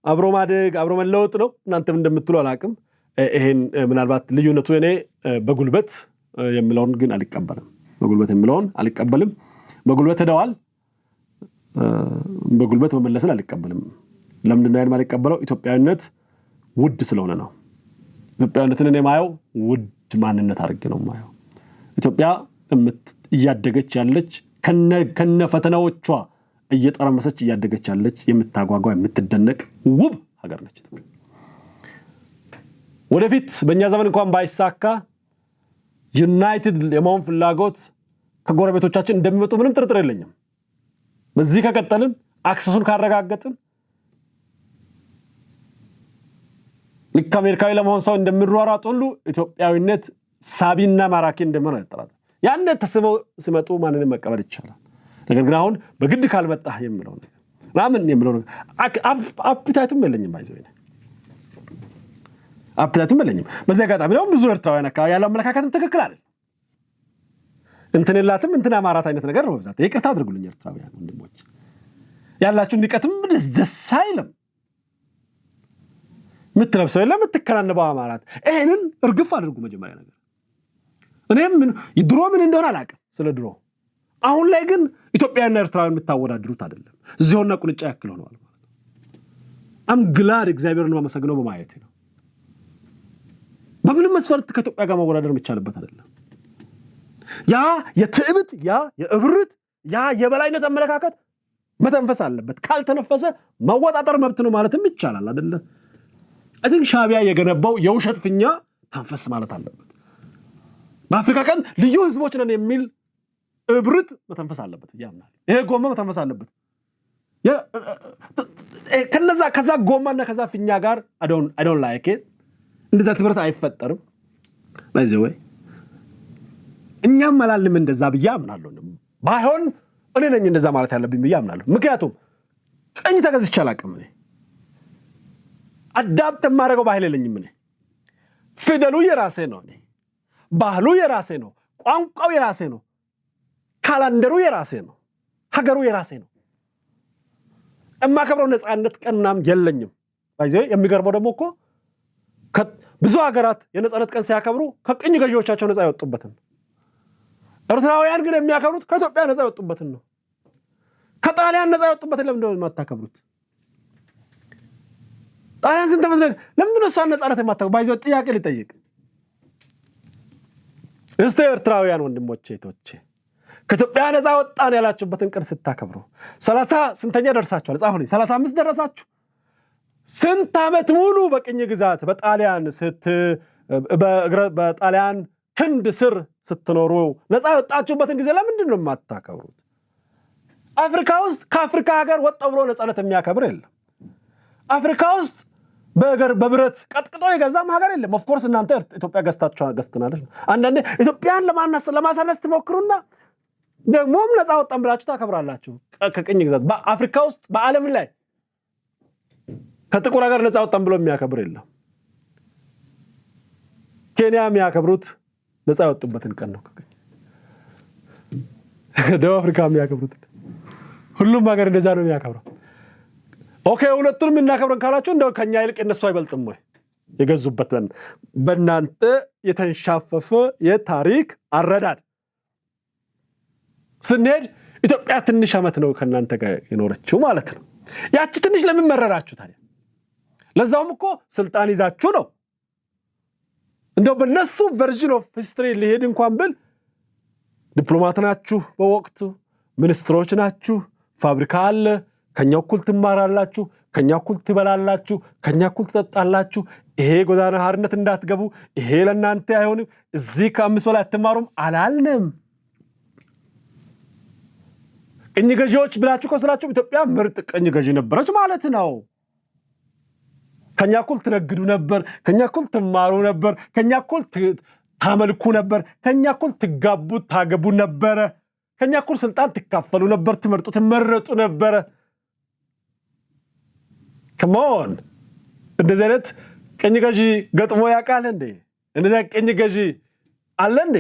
አብሮ ማደግ አብሮ መለወጥ ነው። እናንተም እንደምትሉ አላቅም። ይሄን ምናልባት ልዩነቱ እኔ በጉልበት የምለውን ግን አልቀበልም። በጉልበት የምለውን አልቀበልም። በጉልበት ሄደዋል። በጉልበት መመለስን አልቀበልም። ለምንድን ነው የማልቀበለው? ኢትዮጵያዊነት ውድ ስለሆነ ነው። ኢትዮጵያዊነትን እኔ ማየው ውድ ማንነት አድርጌ ነው ማየው። ኢትዮጵያ እያደገች ያለች ከነ ፈተናዎቿ እየጠረመሰች እያደገች ያለች የምታጓጓ የምትደነቅ ውብ ሀገር ነች። ወደፊት በእኛ ዘመን እንኳን ባይሳካ ዩናይትድ የመሆን ፍላጎት ከጎረቤቶቻችን እንደሚመጡ ምንም ጥርጥር የለኝም። በዚህ ከቀጠልን አክሰሱን ካረጋገጥን ልክ አሜሪካዊ ለመሆን ሰው እንደሚሯሯጥ ሁሉ ኢትዮጵያዊነት ሳቢና ማራኪ እንደሚሆን አይጠራጠርም። ያኔ ተስበው ሲመጡ ማንንም መቀበል ይቻላል። ነገር ግን አሁን በግድ ካልመጣህ የምለው ነገር ራምን የምለው ነገር አፕታይቱም የለኝም። ባይዘው አፕታይቱም የለኝም። በዚህ አጋጣሚ ነው ብዙ ኤርትራውያን አካባቢ ያለው አመለካከትም ትክክል አይደል። እንትን የላትም እንትን አማራት አይነት ነገር ነው በብዛት። ይቅርታ አድርጉልኝ ኤርትራውያን ወንድሞች፣ ያላችሁ ንቀትም ደስ አይልም። ምትለብሰው የለም ምትከናነበው አማራት። ይሄንን እርግፍ አድርጉ መጀመሪያ ነገር። እኔም ድሮ ምን እንደሆነ አላውቅም ስለ ድሮ። አሁን ላይ ግን ኢትዮጵያና ኤርትራውያን የምታወዳድሩት አይደለም። እዚሁና ቁንጫ ያክል ሆነዋል ማለት ነው። አም ግላድ እግዚአብሔርን ማመሰግነው በማየት ነው። በምንም መስፈርት ከኢትዮጵያ ጋር ማወዳደር የሚቻልበት አይደለም። ያ የትዕብት ያ የእብርት ያ የበላይነት አመለካከት መተንፈስ አለበት። ካልተነፈሰ ማወጣጠር መብት ነው ማለትም ይቻላል አይደለ? አሁን ሻቢያ የገነባው የውሸት ፍኛ ተንፈስ ማለት አለበት። በአፍሪካ ቀን ልዩ ህዝቦች ነን የሚል እብርት መተንፈስ አለበት ያምናል። ይሄ ጎማ መተንፈስ አለበት። ከዛ ጎማና ከዛ ፊኛ ጋር I don't like it። እንደዛ ትብረት አይፈጠርም። ባይዘው እኛም አላልም እንደዛ ብዬ አምናለሁ። ባይሆን እኔ ነኝ እንደዛ ማለት ያለብኝ ብዬ አምናለሁ። ምክንያቱም ቀኝ ተገዝቼ አላውቅም። እኔ አዳፕት ማድረገው ባህል የለኝም። እኔ ፊደሉ የራሴ ነው። እኔ ባህሉ የራሴ ነው። ቋንቋው የራሴ ነው። ካላንደሩ የራሴ ነው። ሀገሩ የራሴ ነው። እማከብረው ነፃነት ቀንናም የለኝም። ባይዘው የሚገርመው ደግሞ እኮ ብዙ ሀገራት የነፃነት ቀን ሲያከብሩ ከቅኝ ገዢዎቻቸው ነፃ ያወጡበትን፣ ኤርትራውያን ግን የሚያከብሩት ከኢትዮጵያ ነፃ ያወጡበትን ነው። ከጣሊያን ነፃ ያወጡበትን ለምን ነው የማታከብሩት? ጣሊያን ስንት ዓመት ለምንድን ነው እሷን ነፃነት የማታከብሩት? ባይዘው ጥያቄ ልጠይቅ እስቲ ኤርትራውያን ወንድሞቼ እህቶቼ፣ ከኢትዮጵያ ነፃ ወጣን ያላችሁበትን ቀን ስታከብሩ 30 ስንተኛ ደርሳችኋል? ጻፉልኝ። 35 ደረሳችሁ? ስንት ዓመት ሙሉ በቅኝ ግዛት በጣሊያን ክንድ ስር ስትኖሩ ነፃ ወጣችሁበትን ጊዜ ለምንድን ነው የማታከብሩት? አፍሪካ ውስጥ ከአፍሪካ ሀገር ወጣ ብሎ ነፃነት የሚያከብር የለም። አፍሪካ ውስጥ በብረት ቀጥቅጦ የገዛም ሀገር የለም። ኦፍኮርስ እናንተ ኢትዮጵያ ገዝተናለች። አንዳንዴ ኢትዮጵያን ለማሳነስ ትሞክሩና ደግሞም ነፃ ወጣን ብላችሁ ታከብራላችሁ ከቅኝ ግዛት። በአፍሪካ ውስጥ በዓለም ላይ ከጥቁር ሀገር ነፃ ወጣን ብሎ የሚያከብር የለም። ኬንያ የሚያከብሩት ነፃ ያወጡበትን ቀን ነው። ደቡብ አፍሪካ የሚያከብሩት፣ ሁሉም ሀገር እንደዛ ነው የሚያከብረው። ኦኬ ሁለቱንም እናከብረን ካላችሁ እንደው ከኛ ይልቅ እነሱ አይበልጥም ወይ? የገዙበት በእናንተ የተንሻፈፈ የታሪክ አረዳድ ስንሄድ ኢትዮጵያ ትንሽ ዓመት ነው ከእናንተ ጋር የኖረችው ማለት ነው። ያቺ ትንሽ ለምን መረራችሁ ታዲያ? ለዛውም እኮ ስልጣን ይዛችሁ ነው። እንደው በነሱ ቨርዥን ኦፍ ሂስትሪ ሊሄድ እንኳን ብል ዲፕሎማት ናችሁ፣ በወቅቱ ሚኒስትሮች ናችሁ፣ ፋብሪካ አለ፣ ከኛ እኩል ትማራላችሁ፣ ከኛ እኩል ትበላላችሁ፣ ከኛ እኩል ትጠጣላችሁ። ይሄ ጎዳና ሀርነት እንዳትገቡ፣ ይሄ ለእናንተ አይሆንም፣ እዚህ ከ5 በላይ አትማሩም አላልንም። ቅኝ ገዢዎች ብላችሁ ከስላችሁ ኢትዮጵያ ምርጥ ቅኝ ገዢ ነበረች ማለት ነው። ከኛ እኩል ትነግዱ ነበር፣ ከኛ እኩል ትማሩ ነበር፣ ከኛ እኩል ታመልኩ ነበር፣ ከኛ እኩል ትጋቡ ታገቡ ነበር፣ ከኛ እኩል ስልጣን ትካፈሉ ነበር፣ ትመርጡ ትመረጡ ነበር። ከሞን እንደዚህ አይነት ቅኝ ገዢ ገጥሞ ያውቃል እንዴ? እንደዚህ ቅኝ ገዢ አለ እንዴ?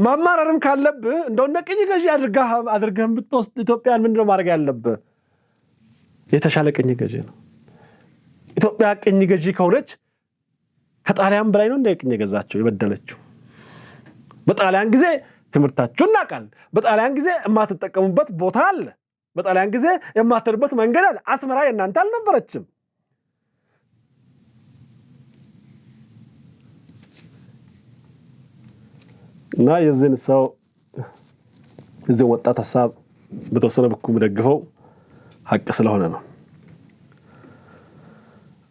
ማማረርም ካለብህ እንደው ቅኝ ገዢ አድርገህ ብትወስድ ኢትዮጵያን ምንድነው ማድረግ ያለብህ? የተሻለ ቅኝ ገዢ ነው። ኢትዮጵያ ቅኝ ገዢ ከሆነች ከጣሊያን በላይ ነው እንደ ቅኝ ገዛቸው የበደለችው። በጣሊያን ጊዜ ትምህርታችሁን እናውቃለን። በጣሊያን ጊዜ የማትጠቀሙበት ቦታ አለ። በጣሊያን ጊዜ የማትሄዱበት መንገድ አለ። አስመራ የእናንተ አልነበረችም። እና የዚህን ሰው የዚህን ወጣት ሀሳብ በተወሰነ በኩል የምደግፈው ሀቅ ስለሆነ ነው።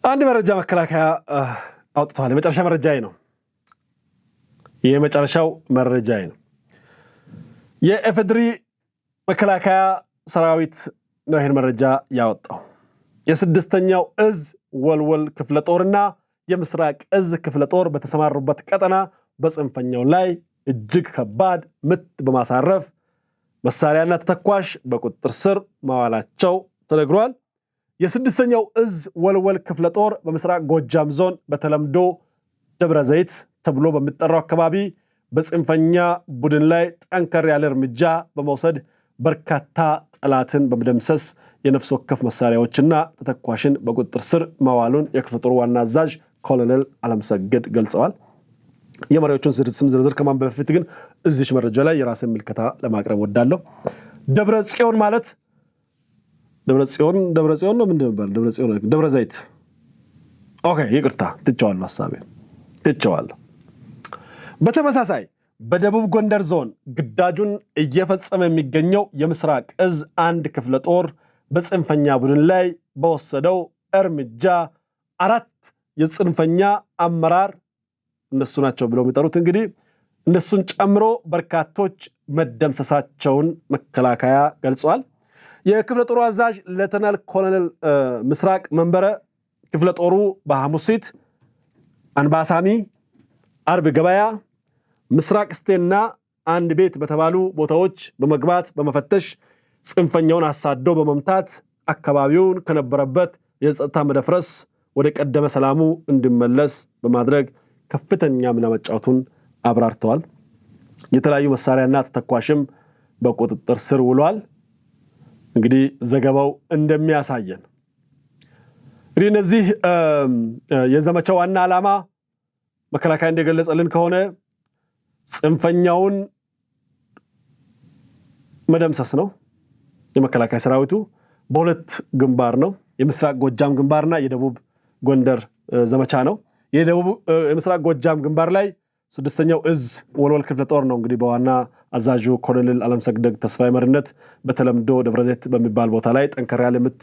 አንድ መረጃ መከላከያ አውጥቷል። የመጨረሻ መረጃዬ ነው። የመጨረሻው መረጃዬ ነው። የኢፌዴሪ መከላከያ ሰራዊት ነው ይህን መረጃ ያወጣው። የ6ኛው እዝ ወልወል ክፍለ ጦርና የምስራቅ እዝ ክፍለ ጦር በተሰማሩበት ቀጠና በጽንፈኛው ላይ እጅግ ከባድ ምት በማሳረፍ መሳሪያና ተተኳሽ በቁጥጥር ስር ማዋላቸው ተነግሯል። የ6ኛው እዝ ወልወል ክፍለ ጦር በምስራቅ ጎጃም ዞን በተለምዶ ደብረ ዘይት ተብሎ በሚጠራው አካባቢ በጽንፈኛ ቡድን ላይ ጠንከር ያለ እርምጃ በመውሰድ በርካታ ጠላትን በመደምሰስ የነፍስ ወከፍ መሳሪያዎችና ተተኳሽን በቁጥጥር ስር ማዋሉን የክፍለ ጦሩ ዋና አዛዥ ኮሎኔል አለምሰገድ ገልጸዋል። የመሪዎቹን ስም ዝርዝር ከማንበብ በፊት ግን እዚች መረጃ ላይ የራስን ምልከታ ለማቅረብ ወዳለሁ። ደብረ ጽዮን ማለት ደብረ ጽዮን ነው ምንድን ነበር? ደብረ ዘይት። ኦኬ ይቅርታ ትቼዋለሁ፣ ሐሳቤን ትቼዋለሁ። በተመሳሳይ በደቡብ ጎንደር ዞን ግዳጁን እየፈጸመ የሚገኘው የምስራቅ እዝ 1 ክፍለ ጦር በጽንፈኛ ቡድን ላይ በወሰደው እርምጃ 4 የጽንፈኛ አመራር እነሱ ናቸው ብለው የሚጠሩት እንግዲህ እነሱን ጨምሮ በርካቶች መደምሰሳቸውን መከላከያ ገልጿል። የክፍለ ጦሩ አዛዥ ሌተናል ኮሎኔል ምስራቅ መንበረ ክፍለ ጦሩ በሐሙሲት፣ አንባሳሚ፣ አርብ ገበያ፣ ምስራቅ ስቴና አንድ ቤት በተባሉ ቦታዎች በመግባት በመፈተሽ ጽንፈኛውን አሳዶ በመምታት አካባቢውን ከነበረበት የጸጥታ መደፍረስ ወደ ቀደመ ሰላሙ እንዲመለስ በማድረግ ከፍተኛ ሚና መጫወቱን አብራርተዋል። የተለያዩ መሳሪያና ተተኳሽም በቁጥጥር ስር ውሏል። እንግዲህ ዘገባው እንደሚያሳየን እንግዲህ እነዚህ የዘመቻው ዋና ዓላማ መከላከያ እንደገለጸልን ከሆነ ጽንፈኛውን መደምሰስ ነው። የመከላከያ ሰራዊቱ በሁለት ግንባር ነው። የምስራቅ ጎጃም ግንባርና የደቡብ ጎንደር ዘመቻ ነው። የምስራቅ ጎጃም ግንባር ላይ 6ኛው እዝ ወልወል ክፍለ ጦር ነው እንግዲህ በዋና አዛዡ ኮሎኔል አለምሰገድ ተስፋዬ መሪነት በተለምዶ ደብረ ዘይት በሚባል ቦታ ላይ ጠንከር ያለ ምት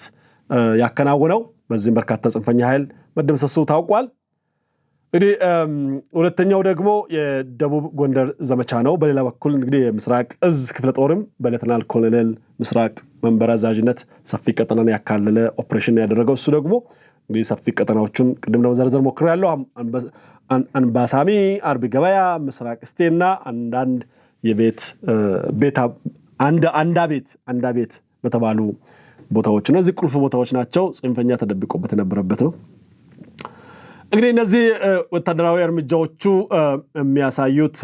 ያከናወነው። በዚህም በርካታ ጽንፈኛ ኃይል መደምሰሱ ታውቋል። እንግዲህ ሁለተኛው ደግሞ የደቡብ ጎንደር ዘመቻ ነው። በሌላ በኩል እንግዲህ የምስራቅ እዝ ክፍለ ጦርም በሌተናል ኮሎኔል ምስራቅ መንበረ አዛዥነት ሰፊ ቀጠናን ያካለለ ኦፕሬሽን ያደረገው እሱ ደግሞ እንግዲህ ሰፊ ቀጠናዎቹን ቅድም ለመዘርዘር ሞክሬያለሁ። አንባሳሚ፣ አርብ ገበያ፣ ምስራቅ ስቴና አንዳንድ አንዳ ቤት በተባሉ ቦታዎች ነው። እነዚህ ቁልፍ ቦታዎች ናቸው። ጽንፈኛ ተደብቆበት የነበረበት ነው። እንግዲህ እነዚህ ወታደራዊ እርምጃዎቹ የሚያሳዩት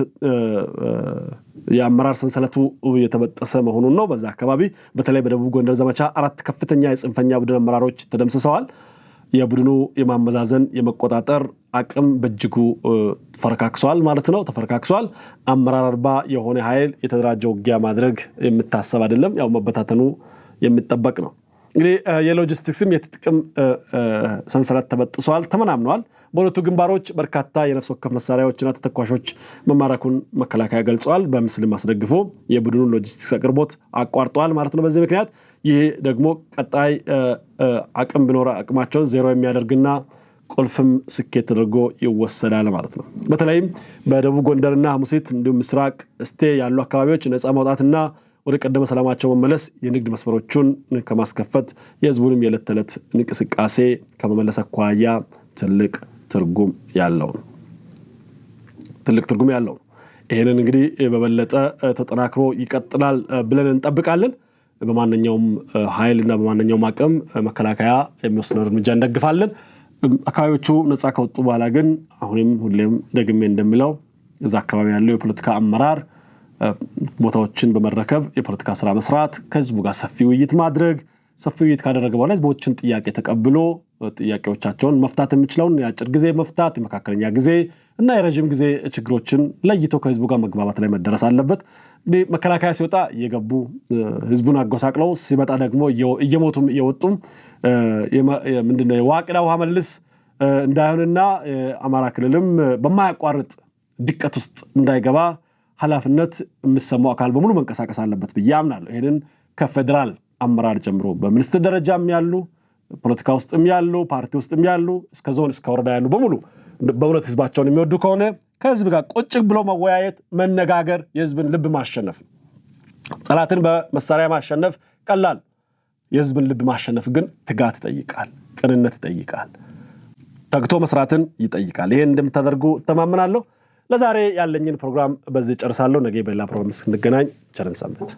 የአመራር ሰንሰለቱ የተበጠሰ መሆኑን ነው። በዛ አካባቢ በተለይ በደቡብ ጎንደር ዘመቻ 4 ከፍተኛ የጽንፈኛ ቡድን አመራሮች ተደምስሰዋል። የቡድኑ የማመዛዘን የመቆጣጠር አቅም በእጅጉ ተፈረካክሷል ማለት ነው። ተፈረካክሷል። አመራር አልባ የሆነ ኃይል የተደራጀ ውጊያ ማድረግ የሚታሰብ አይደለም። ያው መበታተኑ የሚጠበቅ ነው። እንግዲህ የሎጂስቲክስም የጥቅም ሰንሰለት ተበጥሷል፣ ተመናምነዋል። በሁለቱ ግንባሮች በርካታ የነፍስ ወከፍ መሳሪያዎችና ተተኳሾች መማረኩን መከላከያ ገልጿል። በምስልም አስደግፎ የቡድኑን ሎጂስቲክስ አቅርቦት አቋርጧል ማለት ነው። በዚህ ምክንያት ይህ ደግሞ ቀጣይ አቅም ቢኖር አቅማቸውን ዜሮ የሚያደርግና ቁልፍም ስኬት ተደርጎ ይወሰዳል ማለት ነው። በተለይም በደቡብ ጎንደርና ሐሙሲት እንዲሁም ምስራቅ እስቴ ያሉ አካባቢዎች ነፃ ማውጣትና ወደ ቀደመ ሰላማቸው መመለስ የንግድ መስመሮቹን ከማስከፈት የህዝቡንም የዕለት ተዕለት እንቅስቃሴ ከመመለስ አኳያ ትልቅ ትርጉም ያለው ነው። ይህንን እንግዲህ በበለጠ ተጠናክሮ ይቀጥላል ብለን እንጠብቃለን። በማንኛውም ኃይልና በማንኛውም አቅም መከላከያ የሚወስነው እርምጃ እንደግፋለን። አካባቢዎቹ ነፃ ከወጡ በኋላ ግን አሁንም ሁሌም ደግሜ እንደሚለው እዛ አካባቢ ያለው የፖለቲካ አመራር ቦታዎችን በመረከብ የፖለቲካ ስራ መስራት፣ ከህዝቡ ጋር ሰፊ ውይይት ማድረግ፣ ሰፊ ውይይት ካደረገ በኋላ ህዝቦችን ጥያቄ ተቀብሎ ጥያቄዎቻቸውን መፍታት የሚችለውን የአጭር ጊዜ መፍታት፣ የመካከለኛ ጊዜ እና የረጅም ጊዜ ችግሮችን ለይቶ ከህዝቡ ጋር መግባባት ላይ መደረስ አለበት። እንግዲህ መከላከያ ሲወጣ እየገቡ ህዝቡን አጎሳቅለው ሲመጣ ደግሞ እየሞቱም እየወጡም ምንድነው የዋቅዳ ውሃ መልስ እንዳይሆንና አማራ ክልልም በማያቋርጥ ድቀት ውስጥ እንዳይገባ ኃላፊነት የሚሰማው አካል በሙሉ መንቀሳቀስ አለበት ብዬ አምናለሁ። ይሄንን ከፌደራል አመራር ጀምሮ በሚኒስትር ደረጃም ያሉ ፖለቲካ ውስጥም ያሉ ፓርቲ ውስጥም ያሉ እስከ ዞን እስከ ወረዳ ያሉ በሙሉ በእውነት ህዝባቸውን የሚወዱ ከሆነ ከህዝብ ጋር ቁጭ ብሎ መወያየት፣ መነጋገር የህዝብን ልብ ማሸነፍ ነው። ጠላትን በመሳሪያ ማሸነፍ ቀላል፣ የህዝብን ልብ ማሸነፍ ግን ትጋት ይጠይቃል፣ ቅንነት ይጠይቃል፣ ተግቶ መስራትን ይጠይቃል። ይሄን እንደምታደርጉ ተማምናለሁ። ለዛሬ ያለኝን ፕሮግራም በዚህ ጨርሳለሁ። ነገ በሌላ ፕሮግራም እስክንገናኝ ቸርን ሰንብት።